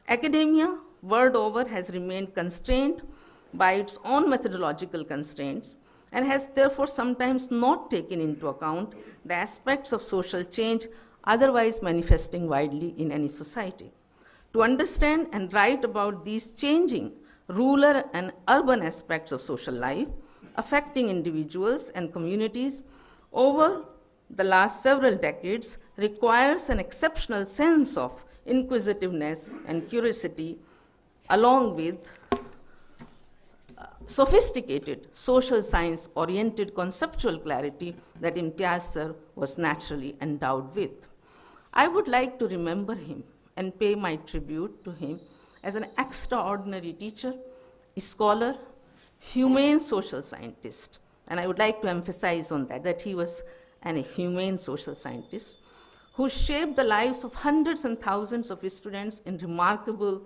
Academia, world over, has remained constrained by its own methodological constraints and has therefore sometimes not taken into account the aspects of social change otherwise manifesting widely in any society. To understand and write about these changing rural and urban aspects of social life affecting individuals and communities over the last several decades requires an exceptional sense of inquisitiveness and curiosity, along with sophisticated social science-oriented conceptual clarity that Imtiaz sir was naturally endowed with. I would like to remember him and pay my tribute to him as an extraordinary teacher, scholar, humane social scientist. And I would like to emphasize on that he was a humane social scientist who shaped the lives of hundreds and thousands of his students in remarkable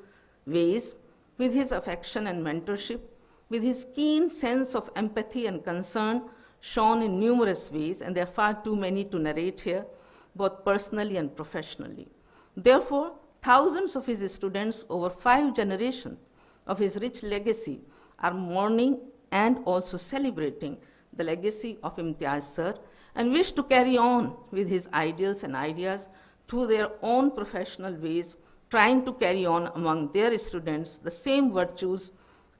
ways with his affection and mentorship, with his keen sense of empathy and concern shown in numerous ways, and there are far too many to narrate here, both personally and professionally. Therefore, thousands of his students over 5 generations of his rich legacy are mourning and also celebrating the legacy of Imtiaz sir and wish to carry on with his ideals and ideas through their own professional ways, trying to carry on among their students the same virtues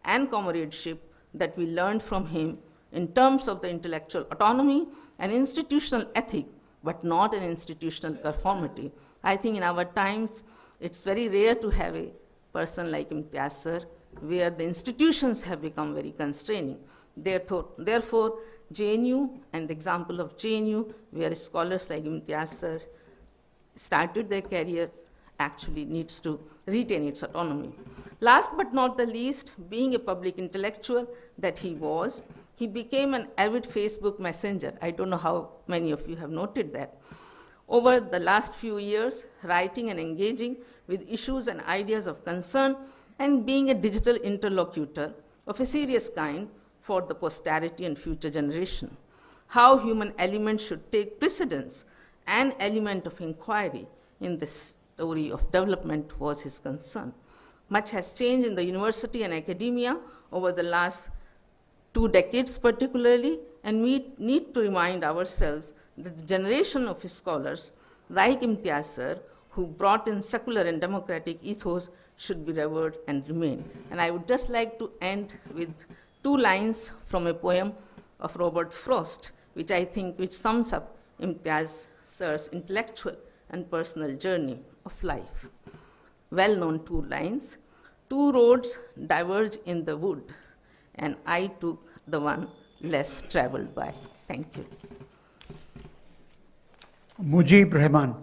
and comradeship that we learned from him in terms of the intellectual autonomy and institutional ethic, but not an institutional conformity. I think in our times, it's very rare to have a person like Imtiaz sir, where the institutions have become very constraining. Therefore, JNU and the example of JNU, where scholars like Imtiaz sir started their career, actually needs to retain its autonomy. Last but not the least, being a public intellectual that he was, he became an avid Facebook messenger. I don't know how many of you have noted that. Over the last few years, writing and engaging with issues and ideas of concern and being a digital interlocutor of a serious kind for the posterity and future generation. How human elements should take precedence and element of inquiry in this story of development was his concern. Much has changed in the university and academia over the last 2 decades particularly, and we need to remind ourselves that the generation of scholars like Imtiaz sir, who brought in secular and democratic ethos, should be revered and remain. And I would just like to end with 2 lines from a poem of Robert Frost, which I think sums up Imtiaz sir's intellectual and personal journey of life. Well-known 2 lines: 2 roads diverge in the wood, and I took the one less traveled by. Thank you. Mujib Rahman.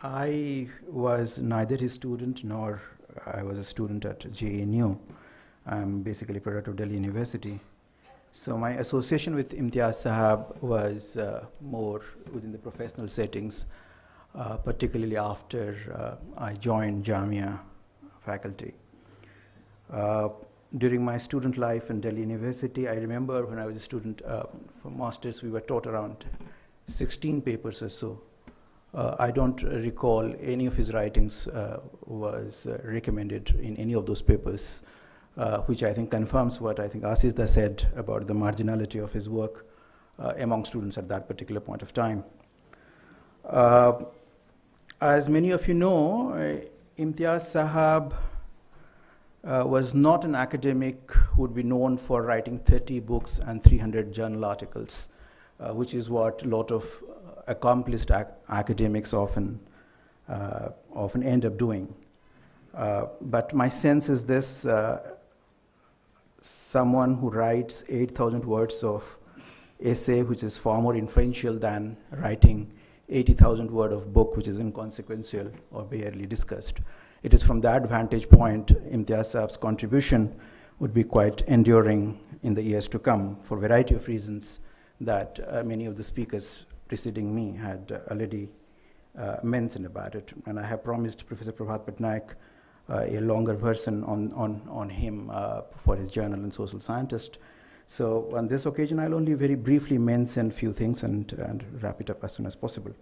I was neither his student nor I was a student at JNU. I'm basically a product of Delhi University. So my association with Imtiaz Sahab was more within the professional settings, particularly after I joined Jamia faculty. During my student life in Delhi University, I remember when I was a student for masters, we were taught around 16 papers or so. I don't recall any of his writings was recommended in any of those papers, which I think confirms what I think Asisda said about the marginality of his work among students at that particular point of time. As many of you know, Imtiaz Sahab was not an academic who would be known for writing 30 books and 300 journal articles, which is what a lot of accomplished academics often end up doing. But my sense is this: someone who writes 8,000 words of essay, which is far more influential than writing 80,000 word of book which is inconsequential or barely discussed. It is from that vantage point, Imtiaz Saab's contribution would be quite enduring in the years to come for a variety of reasons that many of the speakers preceding me had already mentioned about it. And I have promised Professor Prabhat Patnaik a longer version on him for his journal in Social Scientist. So on this occasion, I'll only very briefly mention a few things and wrap it up as soon as possible.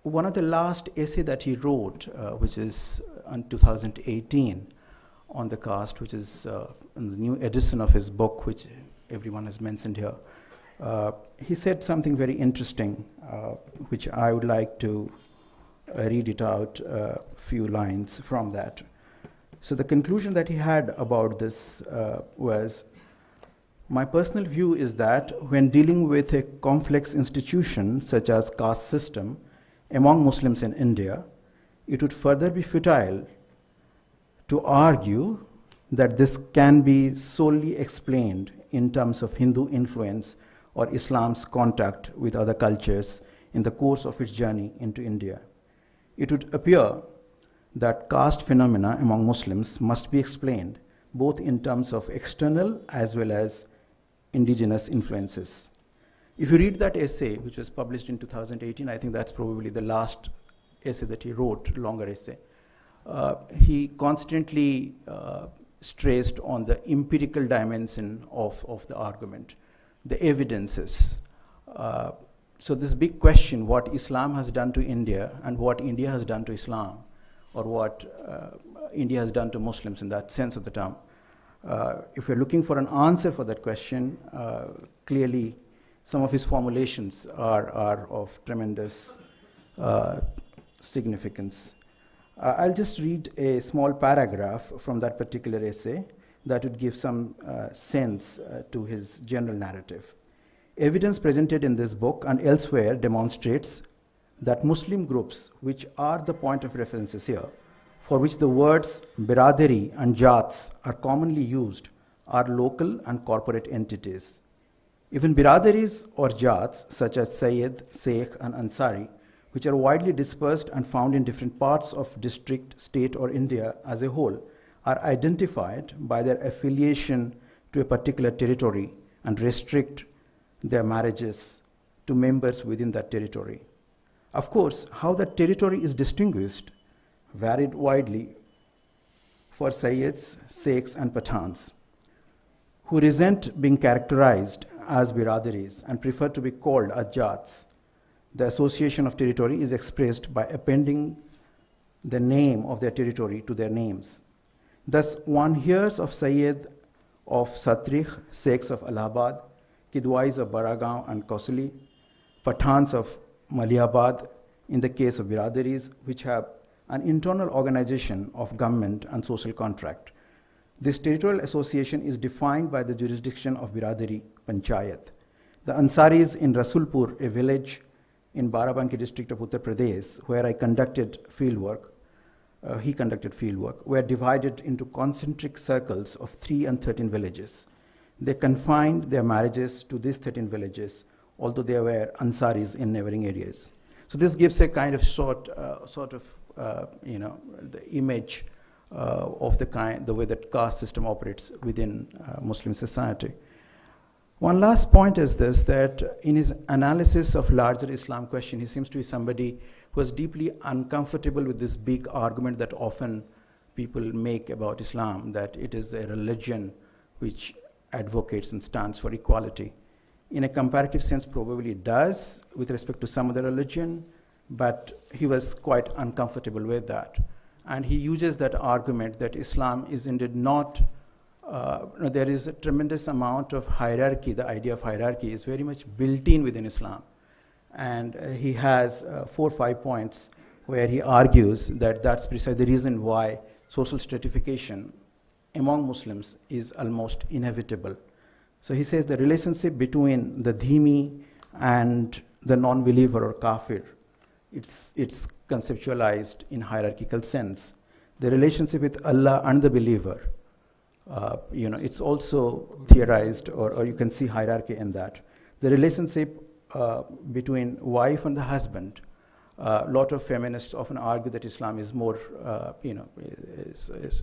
One of the last essay that he wrote, which is in 2018 on the caste, which is in the new edition of his book, which everyone has mentioned here, he said something very interesting, which I would like to read it out a few lines from that. So the conclusion that he had about this was, my personal view is that when dealing with a complex institution such as caste system among Muslims in India, it would further be futile to argue that this can be solely explained in terms of Hindu influence or Islam's contact with other cultures in the course of its journey into India. It would appear that caste phenomena among Muslims must be explained both in terms of external as well as indigenous influences. If you read that essay, which was published in 2018, I think that's probably the last essay that he wrote, longer essay, he constantly stressed on the empirical dimension of the argument, the evidences. So this big question, what Islam has done to India and what India has done to Islam, or what India has done to Muslims in that sense of the term, if you're looking for an answer for that question, clearly some of his formulations are of tremendous significance. I'll just read a small paragraph from that particular essay that would give some sense to his general narrative. Evidence presented in this book and elsewhere demonstrates that Muslim groups, which are the point of references here, for which the words biradari and jats are commonly used, are local and corporate entities. Even biradaris or jats, such as Sayyid, Sheikh, and Ansari, which are widely dispersed and found in different parts of district, state, or India as a whole, are identified by their affiliation to a particular territory and restrict their marriages to members within that territory. Of course, how that territory is distinguished varied widely for Sayyids, Sheikhs, and Pathans, who resent being characterized as biradaris and prefer to be called as jats. The association of territory is expressed by appending the name of their territory to their names. Thus, one hears of Sayyid of Satrikh, Sheikhs of Allahabad, Kidwais of Baragaon and Kausali, Pathans of Malihabad, in the case of biradaris, which have an internal organization of government and social contract. This territorial association is defined by the jurisdiction of biradari, panchayat. The Ansaris in Rasulpur, a village in Barabanki district of Uttar Pradesh, where I conducted fieldwork, he conducted fieldwork, were divided into concentric circles of 3 and 13 villages. They confined their marriages to these 13 villages, although there were Ansaris in neighboring areas. So this gives a kind of the image of the way that caste system operates within Muslim society. One last point is this, that in his analysis of larger Islam question, he seems to be somebody who is deeply uncomfortable with this big argument that often people make about Islam, that it is a religion which advocates and stands for equality. In a comparative sense, probably it does with respect to some other religion, but he was quite uncomfortable with that. And he uses that argument that Islam is indeed not, there is a tremendous amount of hierarchy. The idea of hierarchy is very much built in within Islam. And he has 4 or 5 points where he argues that that's precisely the reason why social stratification among Muslims is almost inevitable. So he says the relationship between the dhimi and the non-believer or kafir, it's conceptualized in hierarchical sense. The relationship with Allah and the believer, it's also theorized, or you can see hierarchy in that. The relationship between wife and the husband, a lot of feminists often argue that Islam is more, is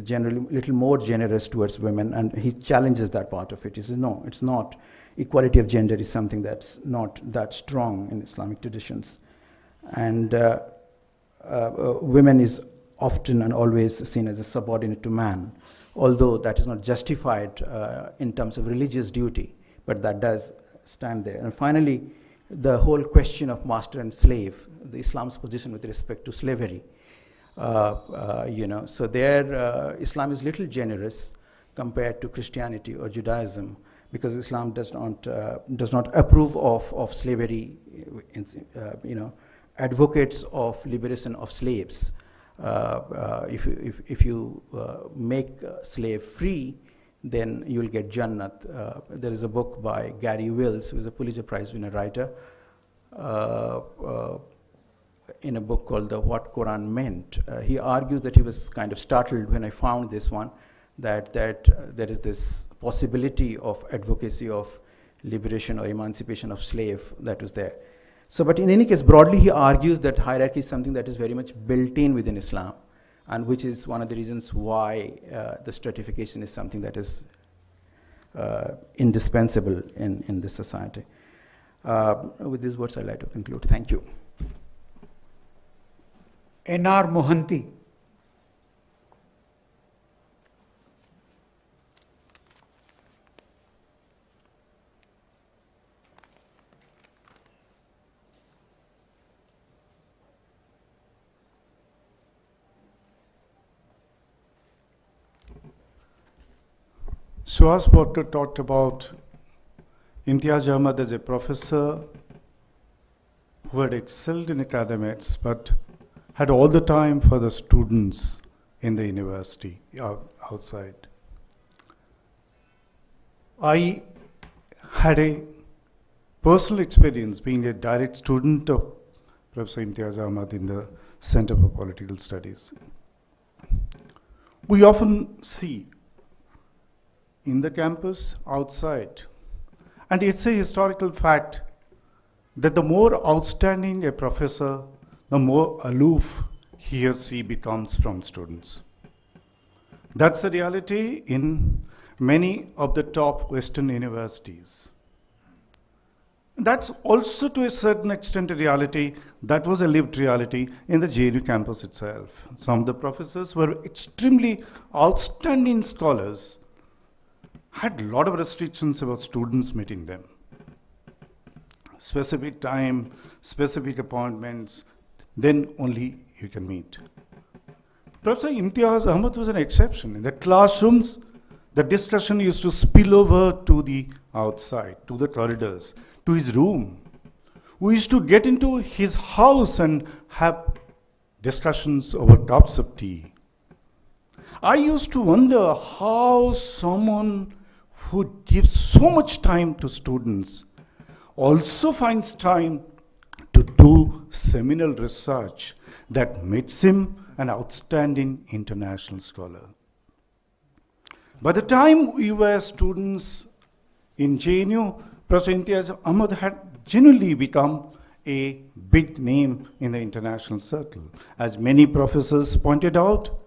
generally a little more generous towards women, and he challenges that part of it. He says, no, it's not. Equality of gender is something that's not that strong in Islamic traditions. And women is often and always seen as a subordinate to man, although that is not justified in terms of religious duty, but that does stand there. And finally, the whole question of master and slave, the Islam's position with respect to slavery. So there, Islam is little generous compared to Christianity or Judaism, because Islam does not approve of slavery. Advocates of liberation of slaves. If you make a slave free, then you will get Jannat. There is a book by Gary Wills, who is a Pulitzer Prize winner writer, in a book called What Quran Meant. He argues that he was kind of startled when I found this one, that there is this possibility of advocacy of liberation or emancipation of slave that was there. So, but in any case, broadly he argues that hierarchy is something that is very much built in within Islam, and which is one of the reasons why the stratification is something that is indispensable in this society. With these words, I'd like to conclude. Thank you. N.R. Mohanty. Suhas Porter talked about Imtiaz Ahmad as a professor who had excelled in academics but had all the time for the students in the university outside. I had a personal experience being a direct student of Professor Imtiaz Ahmad in the Center for Political Studies. We often see in the campus, outside. And it's a historical fact that the more outstanding a professor, the more aloof he or she becomes from students. That's the reality in many of the top Western universities. That's also to a certain extent a reality, that was a lived reality in the JNU campus itself. Some of the professors were extremely outstanding scholars, had a lot of restrictions about students meeting them. Specific time, specific appointments, then only you can meet. Professor Imtiaz Ahmad was an exception. In the classrooms, the discussion used to spill over to the outside, to the corridors, to his room. We used to get into his house and have discussions over cups of tea. I used to wonder how someone who gives so much time to students also finds time to do seminal research that makes him an outstanding international scholar. By the time we were students in JNU, Professor Imtiaz Ahmad had genuinely become a big name in the international circle. As many professors pointed out,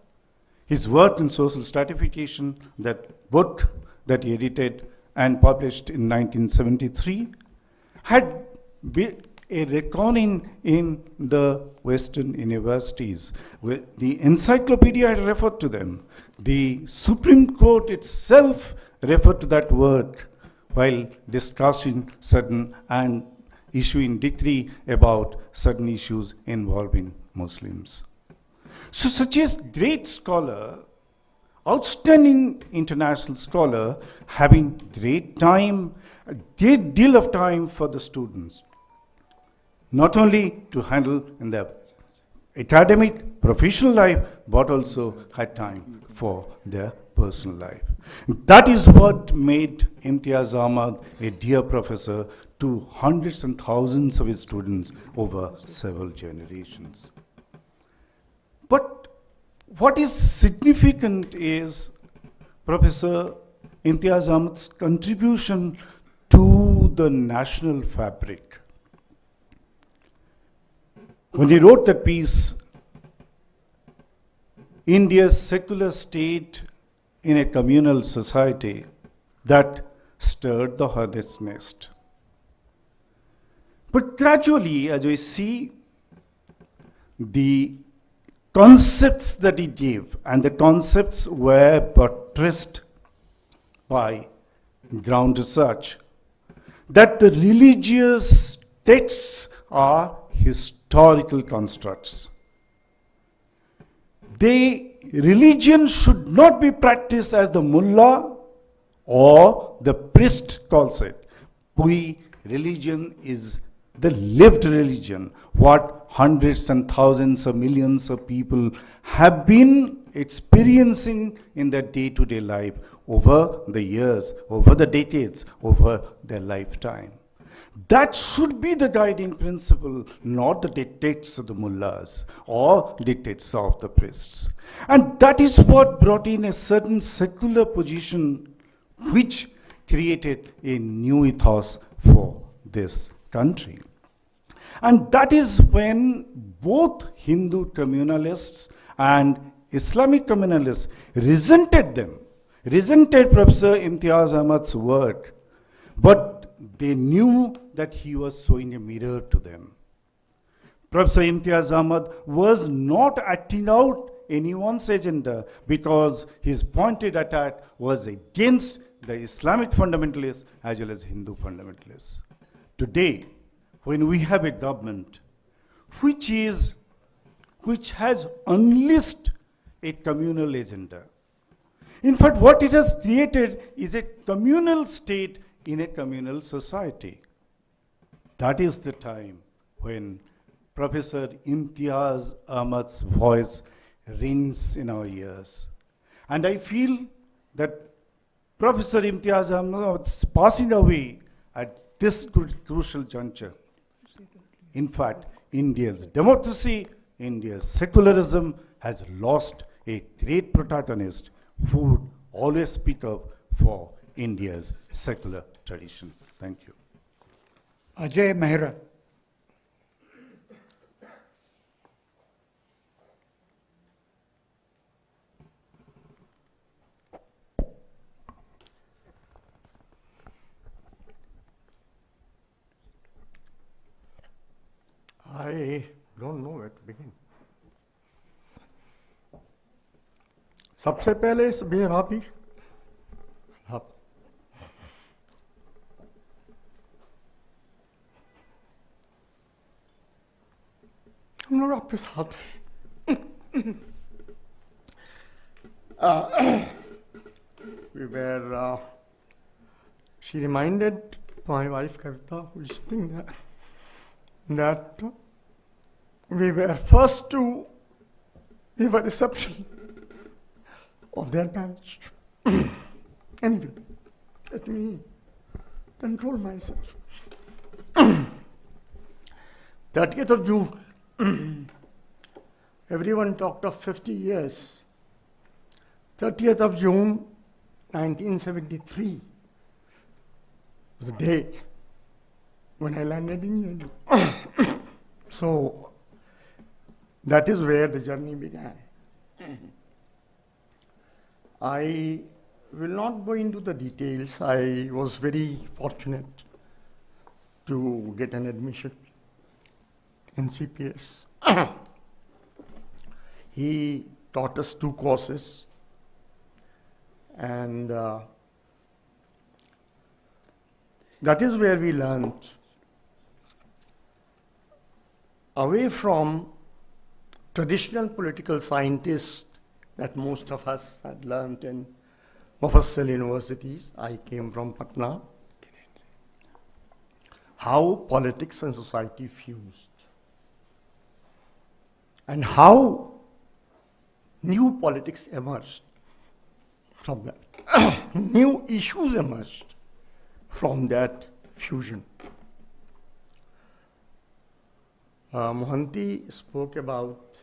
his work in social stratification, that book that he edited and published in 1973, had been a reckoning in the Western universities. The encyclopedia had referred to them. The Supreme Court itself referred to that work while discussing certain and issuing decree about certain issues involving Muslims. So such a great scholar, outstanding international scholar, having great time, a great deal of time for the students, not only to handle in their academic, professional life, but also had time for their personal life. That is what made Imtiaz Ahmad a dear professor to hundreds and thousands of his students over several generations. But what is significant is Professor Imtiaz Ahmad's contribution to the national fabric. When he wrote that piece, India's secular state in a communal society, that stirred the hornet's nest. But gradually, as we see, the concepts that he gave, and the concepts were buttressed by ground research, that the religious texts are historical constructs. Religion should not be practiced as the mullah or the priest calls it. Religion is the lived religion, what hundreds and thousands of millions of people have been experiencing in their day-to-day life over the years, over the decades, over their lifetime. That should be the guiding principle, not the dictates of the mullahs or dictates of the priests. And that is what brought in a certain secular position which created a new ethos for this country. And that is when both Hindu communalists and Islamic communalists resented Professor Imtiaz Ahmad's work, but they knew that he was showing a mirror to them. Professor Imtiaz Ahmad was not acting out anyone's agenda because his pointed attack was against the Islamic fundamentalists as well as Hindu fundamentalists. Today, when we have a government which has unleashed a communal agenda, in fact, what it has created is a communal state in a communal society. That is the time when Professor Imtiaz Ahmad's voice rings in our ears. And I feel that Professor Imtiaz Ahmad is passing away at this crucial juncture. In fact, India's democracy, India's secularism has lost a great protagonist who would always speak up for India's secular tradition. Thank you. Ajay Mehra. I don't know where to begin. सबसे पहले सभी भाभी हम लोग आपके साथ हैं. We were. She reminded my wife Kavita, who is sitting there, that we were first to give a reception of their marriage. Anyway, let me control myself. 30th of June, everyone talked of 50 years. 30th of June, 1973, the day when I landed in India. So, that is where the journey began. I will not go into the details. I was very fortunate to get an admission in CPS. He taught us 2 courses, and that is where we learned, away from traditional political scientists that most of us had learned in Mufassil universities. I came from Patna. How politics and society fused, and how new politics emerged from that. New issues emerged from that fusion. Mohanty spoke about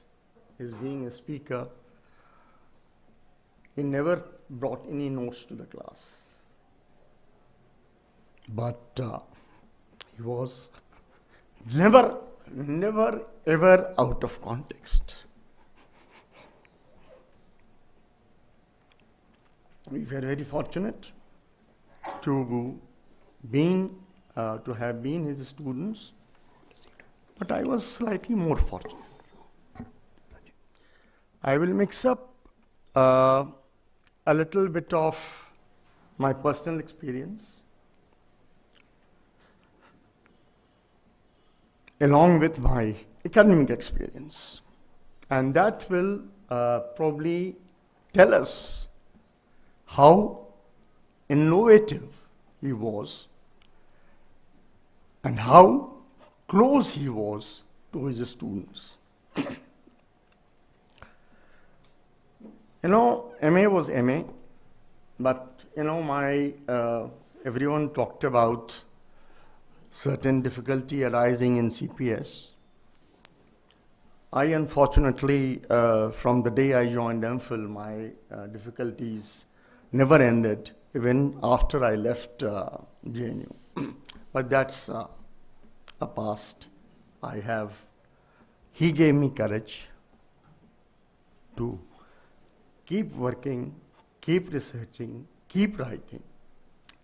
his being a speaker. He never brought any notes to the class. But he was never ever out of context. We were very fortunate to have been his students, but I was slightly more fortunate. I will mix up a little bit of my personal experience along with my academic experience, and that will probably tell us how innovative he was and how close he was to his students. MA was MA, but everyone talked about certain difficulty arising in CPS. I unfortunately, from the day I joined MPhil, my difficulties never ended, even after I left JNU. But that's a past. He gave me courage to keep working, keep researching, keep writing,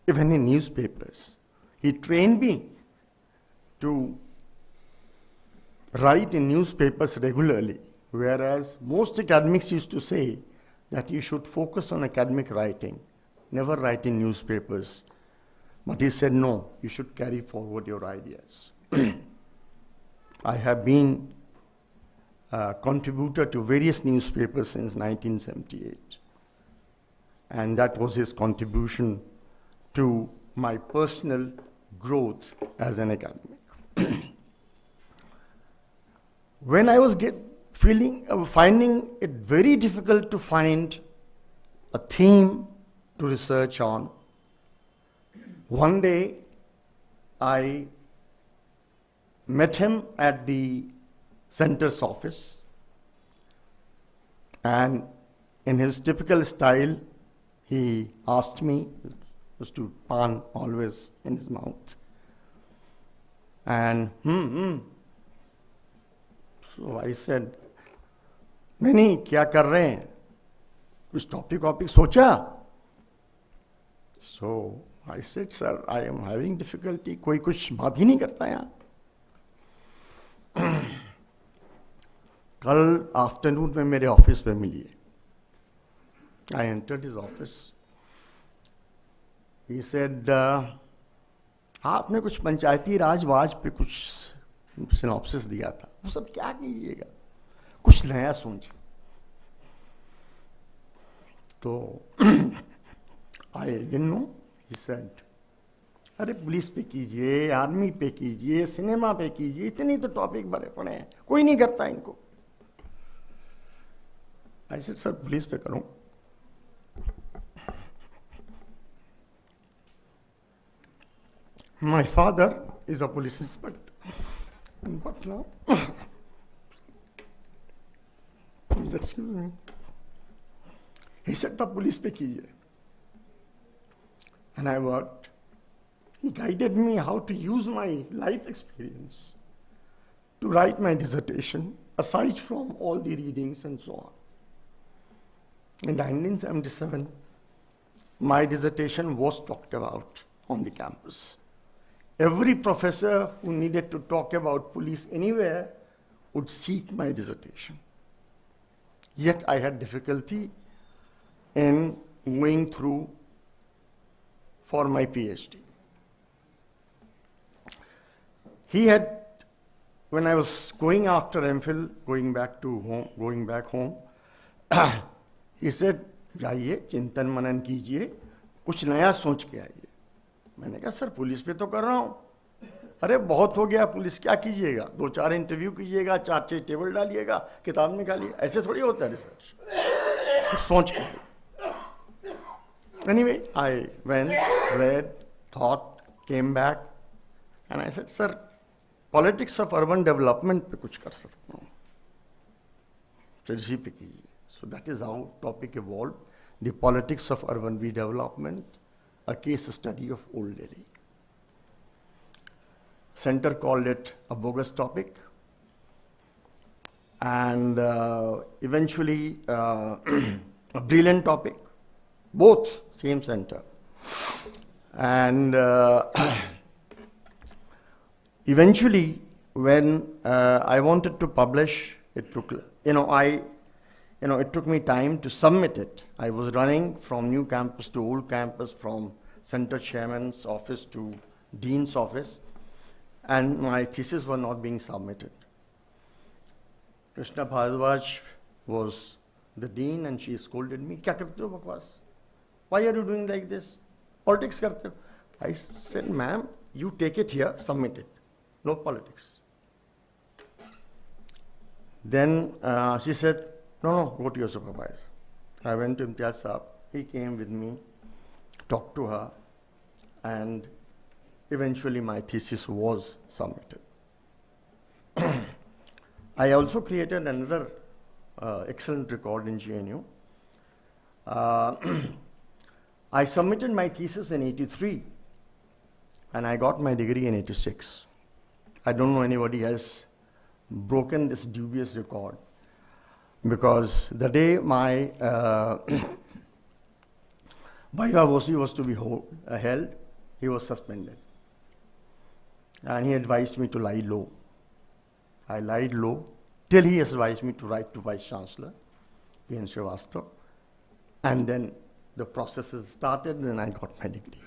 even in newspapers. He trained me to write in newspapers regularly, whereas most academics used to say that you should focus on academic writing, never write in newspapers. But he said, no, you should carry forward your ideas. I have been a contributor to various newspapers since 1978. And that was his contribution to my personal growth as an academic. When I was finding it very difficult to find a theme to research on, one day I met him at the center's office, and in his typical style, he asked me, was to pan always in his mouth, and so I said, नहीं क्या कर रहे हैं, कुछ topic सोचा? So I said, sir, I am having difficulty, कोई कुछ बात ही नहीं करता यहाँ. कल आफ्टरनून में मेरे ऑफिस में मिलिए. I entered his office. He said, आपने कुछ पंचायती राज पे कुछ सिनॉप्सिस दिया था, वो सब क्या कीजिएगा, कुछ नया सोचिए. तो I didn't know. He said, अरे पुलिस पे कीजिए, आर्मी पे कीजिए, सिनेमा पे कीजिए, इतने तो टॉपिक बड़े पड़े हैं, कोई नहीं करता इनको. I said, सर पुलिस पे करूं. My father is a police inspector in Patna. Please excuse me. He said, the police pe kijiye. And I worked. He guided me how to use my life experience to write my dissertation, aside from all the readings and so on. In 1977, my dissertation was talked about on the campus. Every professor who needed to talk about police anywhere would seek my dissertation. Yet I had difficulty in going through for my PhD. He had, when I was going after MPhil, going back home, he said, जाइए चिंतन मनन कीजिए, कुछ नया सोच के आइए. मैंने कहा सर पुलिस पे तो कर रहा हूँ. अरे बहुत हो गया पुलिस, क्या कीजिएगा, 2-4 इंटरव्यू कीजिएगा, 4-6 टेबल डालिएगा, किताब निकालिए, ऐसे थोड़ी होता है रिसर्च. कुछ सोच के. Anyway, I went, read, thought, came back, and I said, sir, politics of urban development पे कुछ कर सकता हूँ. तो इसी पे कीजिए. So that is how topic evolved, the politics of urban redevelopment, a case study of Old Delhi. center called it a bogus topic. And eventually a brilliant topic, both same center. And eventually when I wanted to publish, it took, it took me time to submit it. I was running from new campus to old campus, from center chairman's office to dean's office, and my thesis were not being submitted. Krishna Bhardwaj was the dean, and she scolded me, "Kya karte ho bakwas? Why are you doing like this? Politics karte ho?" I said, "Ma'am, you take it here, submit it. No politics." Then she said, no, go to your supervisor. I went to Imtiaz Saab. He came with me, talked to her, and eventually my thesis was submitted. I also created another excellent record in GNU. I submitted my thesis in 83, and I got my degree in 86. I don't know anybody has broken this dubious record, because the day my Viva Voce was to be held, he was suspended. And he advised me to lie low. I lied low till he advised me to write to Vice Chancellor, P.N. Srivastava. And then the processes started, and I got my degree.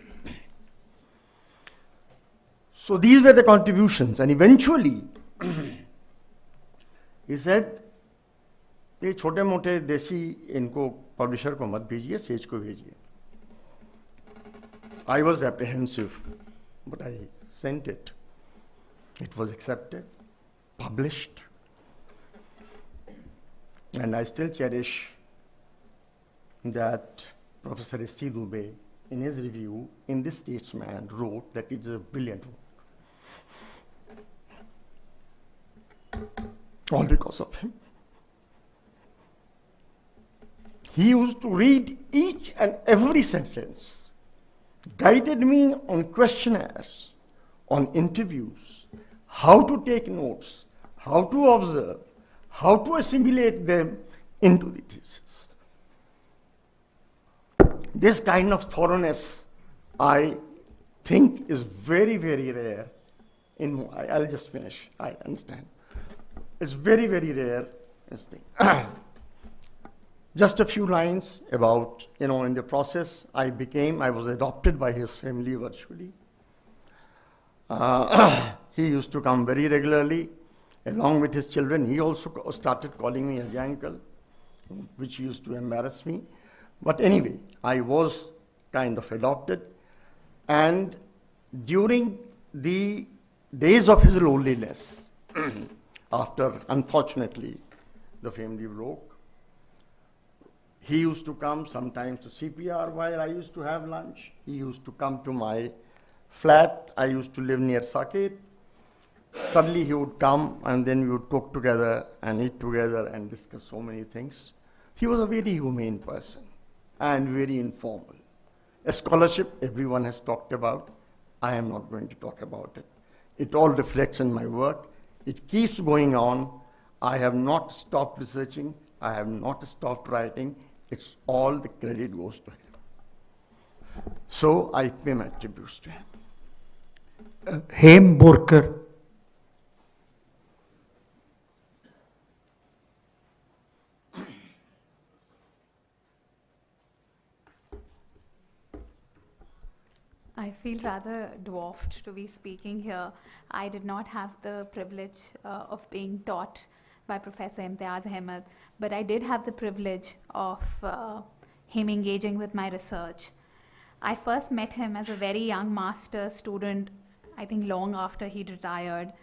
So these were the contributions, and eventually he said, ये छोटे मोटे देसी इनको publisher को मत भेजिए, says को भेजिए. I was apprehensive, but I sent it. It was accepted, published, and I still cherish that Professor S.C. Dubey, in his review in this Statesman, wrote that it's a brilliant work. All because of him. He used to read each and every sentence, guided me on questionnaires, on interviews, how to take notes, how to observe, how to assimilate them into the thesis. This kind of thoroughness, I think, is very, very rare. I'll just finish, I understand. It's very, very rare. Just a few lines about, in the process, I was adopted by his family virtually. He used to come very regularly, along with his children. He also started calling me Ajay uncle, which used to embarrass me. But anyway, I was kind of adopted. And during the days of his loneliness, after, unfortunately, the family broke, he used to come sometimes to CPR while I used to have lunch. He used to come to my flat. I used to live near Saket. Suddenly he would come, and then we would cook together and eat together and discuss so many things. He was a very humane person and very informal. A scholarship everyone has talked about. I am not going to talk about it. It all reflects in my work. It keeps going on. I have not stopped researching. I have not stopped writing. It's all the credit goes to him. So I pay my tributes to him. Hem Borkar. I feel rather dwarfed to be speaking here. I did not have the privilege of being taught by Professor Imtiaz Ahmad, but I did have the privilege of him engaging with my research. I first met him as a very young master's student, I think long after he retired,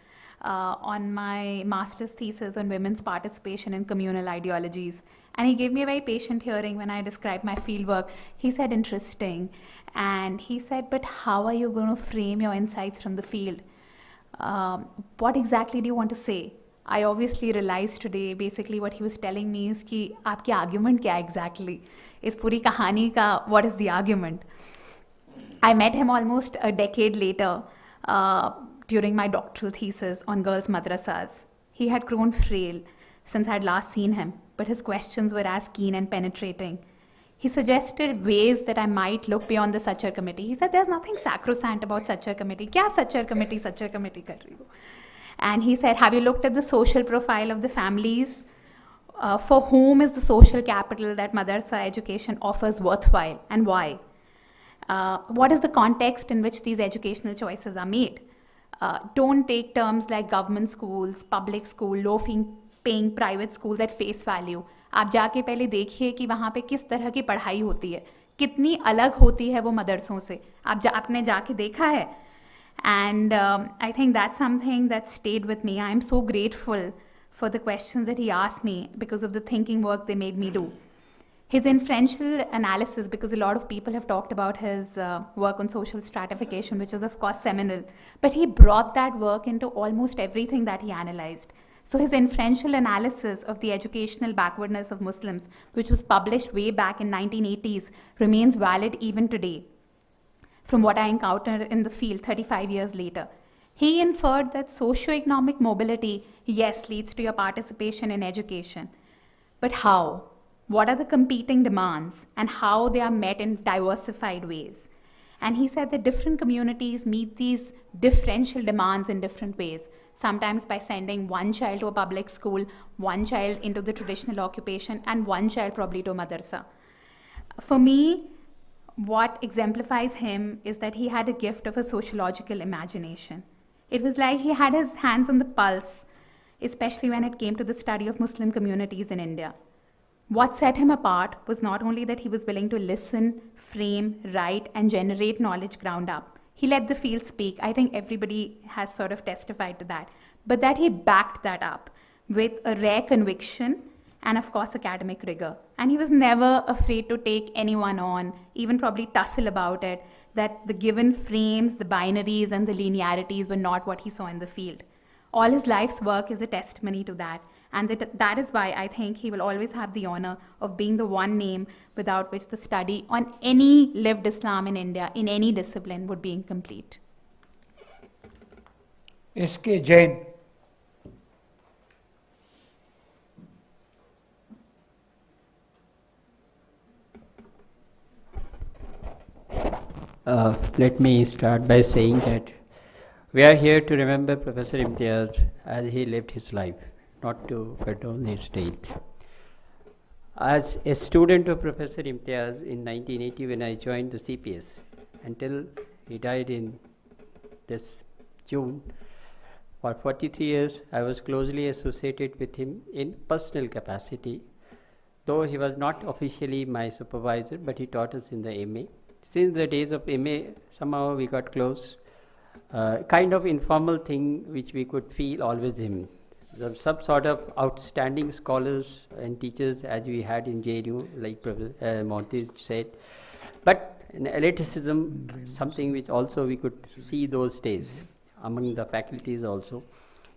on my master's thesis on women's participation in communal ideologies. And he gave me a very patient hearing when I described my fieldwork. He said, interesting. And he said, but how are you going to frame your insights from the field? What exactly do you want to say? I obviously realized today, basically what he was telling me is कि आपकी argument क्या exactly? इस पूरी कहानी का, what is the argument? I met him almost a decade later during my doctoral thesis on girls' madrasas. He had grown frail since I had last seen him, but his questions were as keen and penetrating. He suggested ways that I might look beyond the Sachar committee. He said, there's nothing sacrosanct about Sachar committee. Kya Sachar committee kar rahi ho? And he said, have you looked at the social profile of the families? For whom is the social capital that madrasa education offers worthwhile, and why? What is the context in which these educational choices are made? Don't take terms like government schools, public school, low-paying private schools at face value. आप जाके पहले देखिए कि वहाँ पे किस तरह की पढ़ाई होती है, कितनी अलग होती है वो मदरसों से. आपने जाके देखा है? And I think that's something that stayed with me. I'm so grateful for the questions that he asked me because of the thinking work they made me do. His inferential analysis, because a lot of people have talked about his work on social stratification, which is of course seminal, but he brought that work into almost everything that he analyzed. So his inferential analysis of the educational backwardness of Muslims, which was published way back in 1980s, remains valid even today. From what I encountered in the field 35 years later, he inferred that socioeconomic mobility, yes, leads to your participation in education. But how? What are the competing demands and how they are met in diversified ways? And he said that different communities meet these differential demands in different ways, sometimes by sending one child to a public school, one child into the traditional occupation, and one child probably to a madrasa. For me, what exemplifies him is that he had a gift of a sociological imagination. It was like he had his hands on the pulse, especially when it came to the study of Muslim communities in India. What set him apart was not only that he was willing to listen, frame, write, and generate knowledge ground up. He let the field speak. I think everybody has sort of testified to that. But that he backed that up with a rare conviction and, of course, academic rigor. And he was never afraid to take anyone on, even probably tussle about it, that the given frames, the binaries, and the linearities were not what he saw in the field. All his life's work is a testimony to that. And that is why I think he will always have the honor of being the one name without which the study on any lived Islam in India, in any discipline, would be incomplete. S.K. Jain. Let me start by saying that we are here to remember Professor Imtiaz as he lived his life, not to condone his death. As a student of Professor Imtiaz in 1980 when I joined the CPS, until he died in this June, for 43 years I was closely associated with him in personal capacity, though he was not officially my supervisor, but he taught us in the MA. Since the days of MA, somehow we got close. Kind of informal thing which we could feel always him. Some sort of outstanding scholars and teachers as we had in JNU, like Professor Monty said. But in elitism, something which also we could see those days among the faculties also.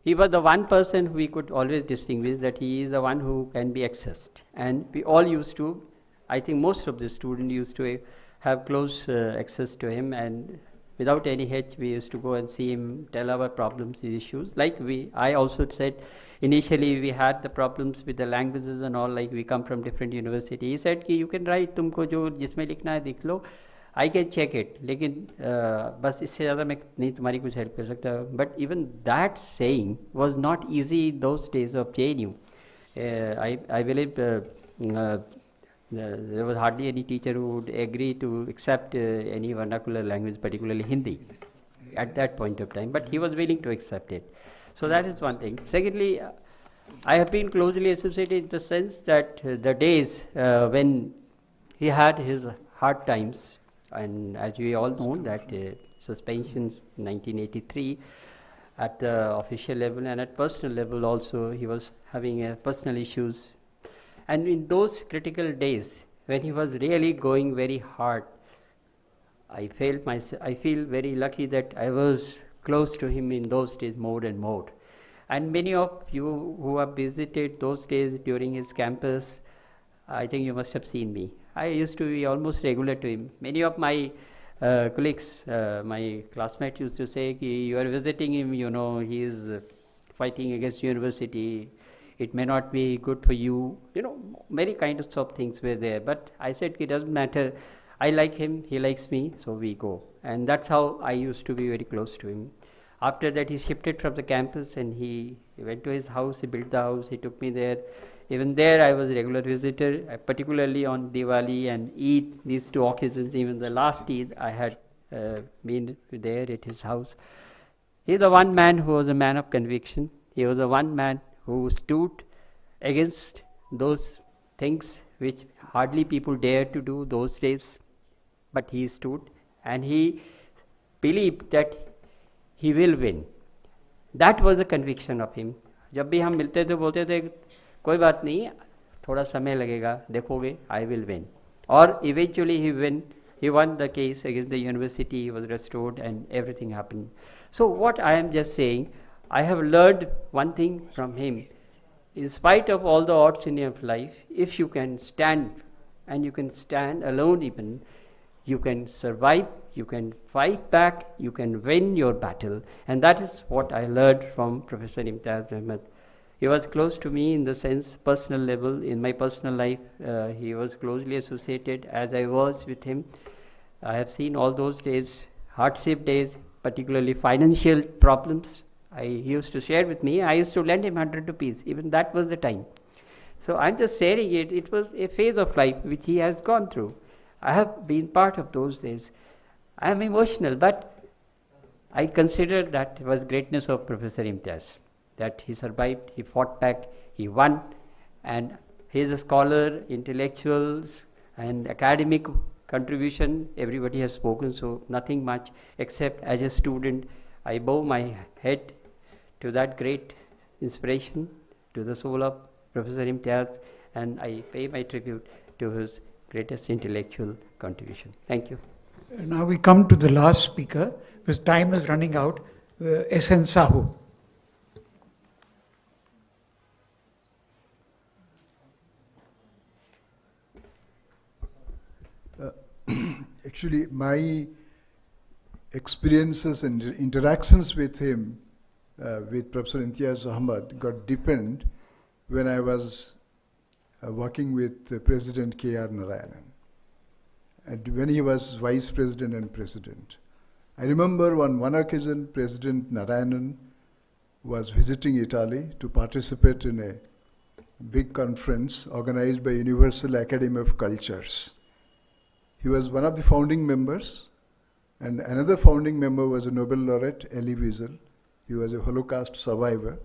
He was the one person we could always distinguish that he is the one who can be accessed. And we all used to, I think most of the students used to have close access to him, and without any hitch we used to go and see him, tell our problems, his issues. Like I also said, initially we had the problems with the languages and all, like we come from different university. He said, you can write, tumko jo jisme likhna hai likh lo, I can check it, lekin bas isse zyada main nahi tumhari kuch help kar sakta. But even that saying was not easy in those days of JNU. I believe there was hardly any teacher who would agree to accept any vernacular language, particularly Hindi, at that point of time. But he was willing to accept it. So that is one thing. Secondly, I have been closely associated in the sense that the days when he had his hard times, and as we all know that suspension in 1983 at the official level and at personal level also, he was having personal issues. And in those critical days, when he was really going very hard, I feel very lucky that I was close to him in those days more and more. And many of you who have visited those days during his campus, I think you must have seen me. I used to be almost regular to him. Many of my colleagues, my classmate used to say, you are visiting him, you know, he is fighting against university, it may not be good for you, you know, many kinds of things were there. But I said, it doesn't matter, I like him, he likes me, so we go. And that's how I used to be very close to him. After that, he shifted from the campus and he went to his house, he built the house, he took me there. Even there, I was a regular visitor, particularly on Diwali and Eid, these two occasions. Even the last Eid, I had been there at his house. He's the one man who was a man of conviction. He was the one man who stood against those things which hardly people dared to do those days. But he stood and he believed that he will win. That was the conviction of him. जब भी हम मिलते थे बोलते थे कोई बात नहीं थोड़ा समय लगेगा देखोगे I will win. Or eventually he won the case against the university, he was restored and everything happened. So what I am just saying, I have learned one thing from him. In spite of all the odds in your life, if you can stand, and you can stand alone even, you can survive, you can fight back, you can win your battle. And that is what I learned from Professor Imtiaz Ahmad. He was close to me in the sense, personal level, in my personal life. He was closely associated as I was with him. I have seen all those days, hardship days, particularly financial problems. He used to share with me, I used to lend him 100 rupees, even that was the time. So I'm just sharing it, it was a phase of life which he has gone through. I have been part of those days. I am emotional, but I consider that was greatness of Professor Imtiaz, that he survived, he fought back, he won, and he is a scholar, intellectuals, and academic contribution, everybody has spoken, so nothing much, except as a student, I bow my head to that great inspiration, to the soul of Professor Imtiaz, and I pay my tribute to his greatest intellectual contribution. Thank you. Now we come to the last speaker, because time is running out, S.N. Sahu. Actually, my experiences and interactions with him, with Professor Imtiaz Ahmad, got deepened when I was working with President K.R. Narayanan, and when he was Vice President and President. I remember on one occasion, President Narayanan was visiting Italy to participate in a big conference organized by Universal Academy of Cultures. He was one of the founding members, and another founding member was a Nobel laureate, Elie Wiesel. He was a Holocaust survivor.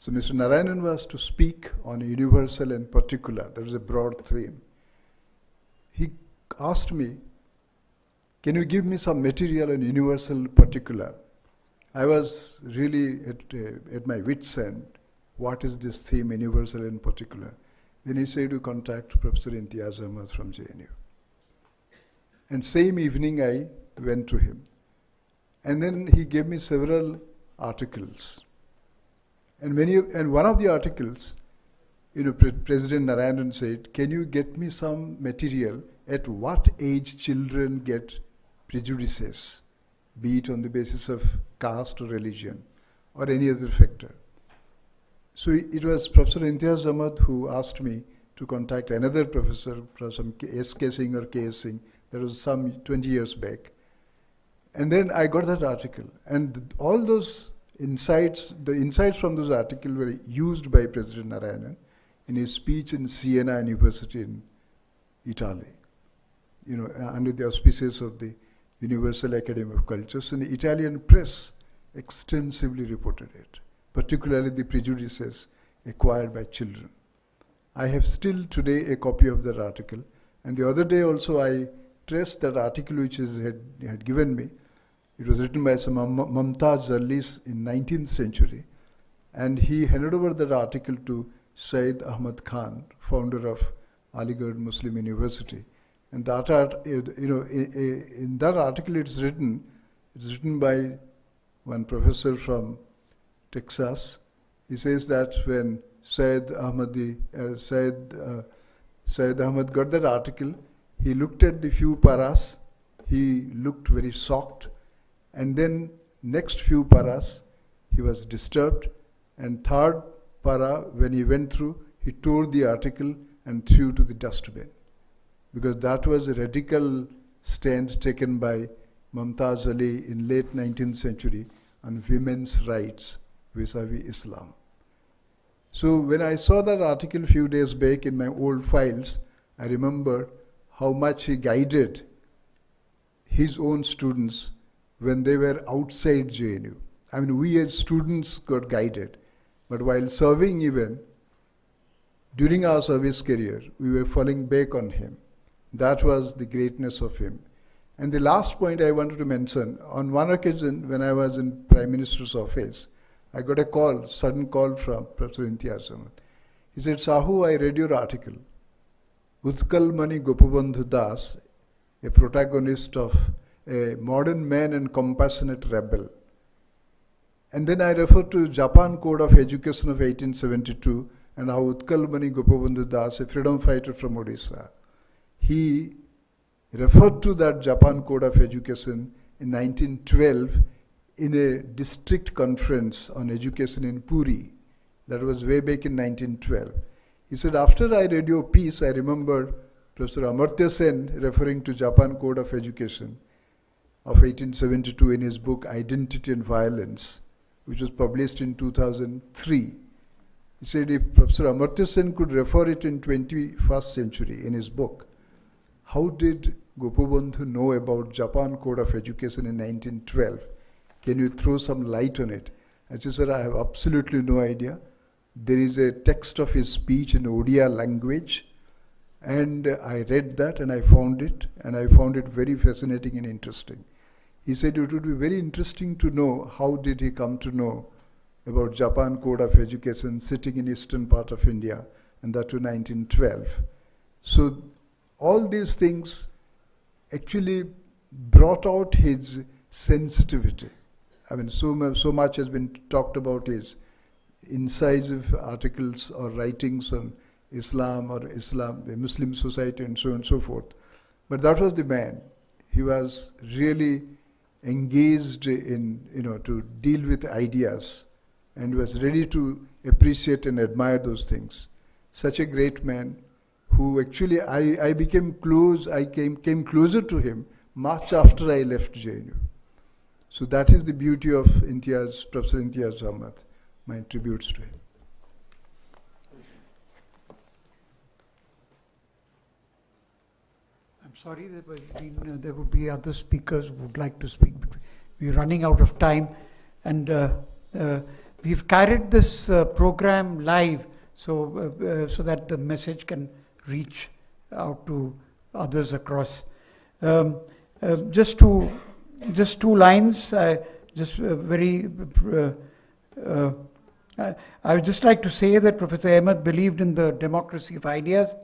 So Mr. Narayanan was to speak on universal and particular. There was a broad theme. He asked me, can you give me some material on universal particular? I was really at my wit's end. What is this theme, universal and particular? Then he said to contact Professor Imtiaz Ahmad from JNU. And same evening I went to him. And then he gave me several articles. And one of the articles, President Narayanan said, can you get me some material at what age children get prejudices, be it on the basis of caste or religion or any other factor. So it was Professor Imtiaz Ahmad who asked me to contact another professor, Professor S.K. Singh or K.S. Singh. That was some 20 years back. And then I got that article. And all those insights, the insights from those articles were used by President Narayanan in his speech in Siena University in Italy, under the auspices of the Universal Academy of Cultures. And the Italian press extensively reported it, particularly the prejudices acquired by children. I have still today a copy of that article. And the other day also I traced that article which he had given me. It was written by some Mumtaz Jallis in 19th century. And he handed over that article to Syed Ahmad Khan, founder of Aligarh Muslim University. And that in that article it's written by one professor from Texas. He says that when Syed Ahmad got that article, he looked at the few paras, he looked very shocked. And then next few paras, he was disturbed. And third para, when he went through, he tore the article and threw to the dustbin. Because that was a radical stand taken by Mumtaz Ali in late 19th century on women's rights vis-a-vis Islam. So when I saw that article a few days back in my old files, I remember how much he guided his own students when they were outside JNU. I mean, we as students got guided, but while serving even, during our service career, we were falling back on him. That was the greatness of him. And the last point I wanted to mention, on one occasion when I was in Prime Minister's office, I got a call, sudden call from Professor Imtiaz Ahmad. He said, Sahu, I read your article. Utkal Mani Gopabandhu Das, a protagonist of a modern man and compassionate rebel. And then I referred to Japan Code of Education of 1872 and how Utkal Mani Gopabandhu Das, a freedom fighter from Odisha, he referred to that Japan Code of Education in 1912 in a district conference on education in Puri. That was way back in 1912. He said, after I read your piece, I remember Professor Amartya Sen referring to Japan Code of Education of 1872 in his book Identity and Violence, which was published in 2003. He said if Professor Amartya Sen could refer it in 21st century in his book, how did Gopabandhu know about Japan Code of Education in 1912? Can you throw some light on it? I said, sir, I have absolutely no idea. There is a text of his speech in Odia language, and I read that and I found it very fascinating and interesting. He said it would be very interesting to know how did he come to know about Japan Code of Education sitting in eastern part of India, and that to 1912. So all these things actually brought out his sensitivity. I mean, so much has been talked about his incisive articles or writings on Islam or Islam, the Muslim society, and so on and so forth. But that was the man. He was really engaged in, to deal with ideas and was ready to appreciate and admire those things. Such a great man who actually I became close, I came closer to him much after I left JNU. So that is the beauty of Professor Imtiaz Ahmad. My tributes to him. I'm sorry, there would be other speakers who would like to speak, but we're running out of time. And we've carried this program live so that the message can reach out to others across. Just two lines, I would just like to say that Professor Ahmad believed in the democracy of ideas.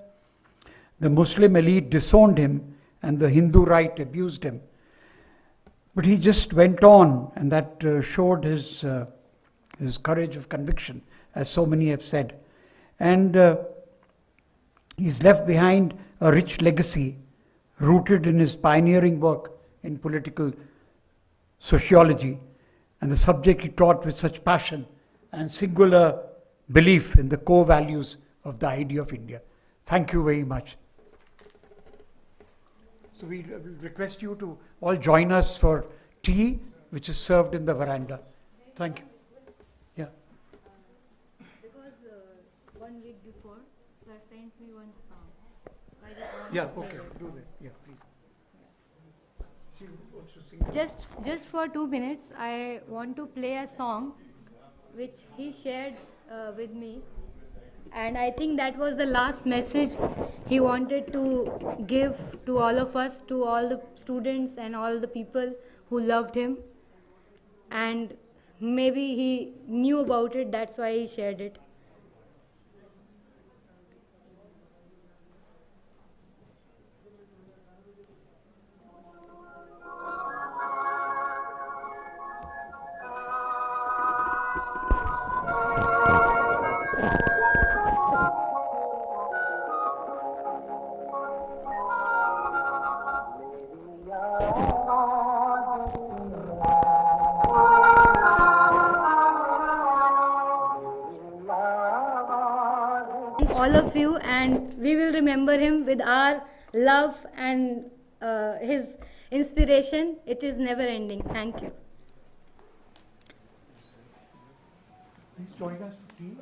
The Muslim elite disowned him and the Hindu right abused him. But he just went on, and that showed his courage of conviction, as so many have said. And he's left behind a rich legacy rooted in his pioneering work in political sociology and the subject he taught with such passion and singular belief in the core values of the idea of India. Thank you very much. So we request you to all join us for tea, which is served in the veranda. Thank you. Yeah. Because 1 week before, sir sent me one song. So I just want Yeah, to okay, play that do song. that. Yeah, please. Just for 2 minutes, I want to play a song which he shared with me, and I think that was the last message he wanted to give to all of us, to all the students and all the people who loved him, and maybe he knew about it, that's why he shared it. all of you, and we will remember him with our love and his inspiration. It is never ending. Thank you. Please join us for tea.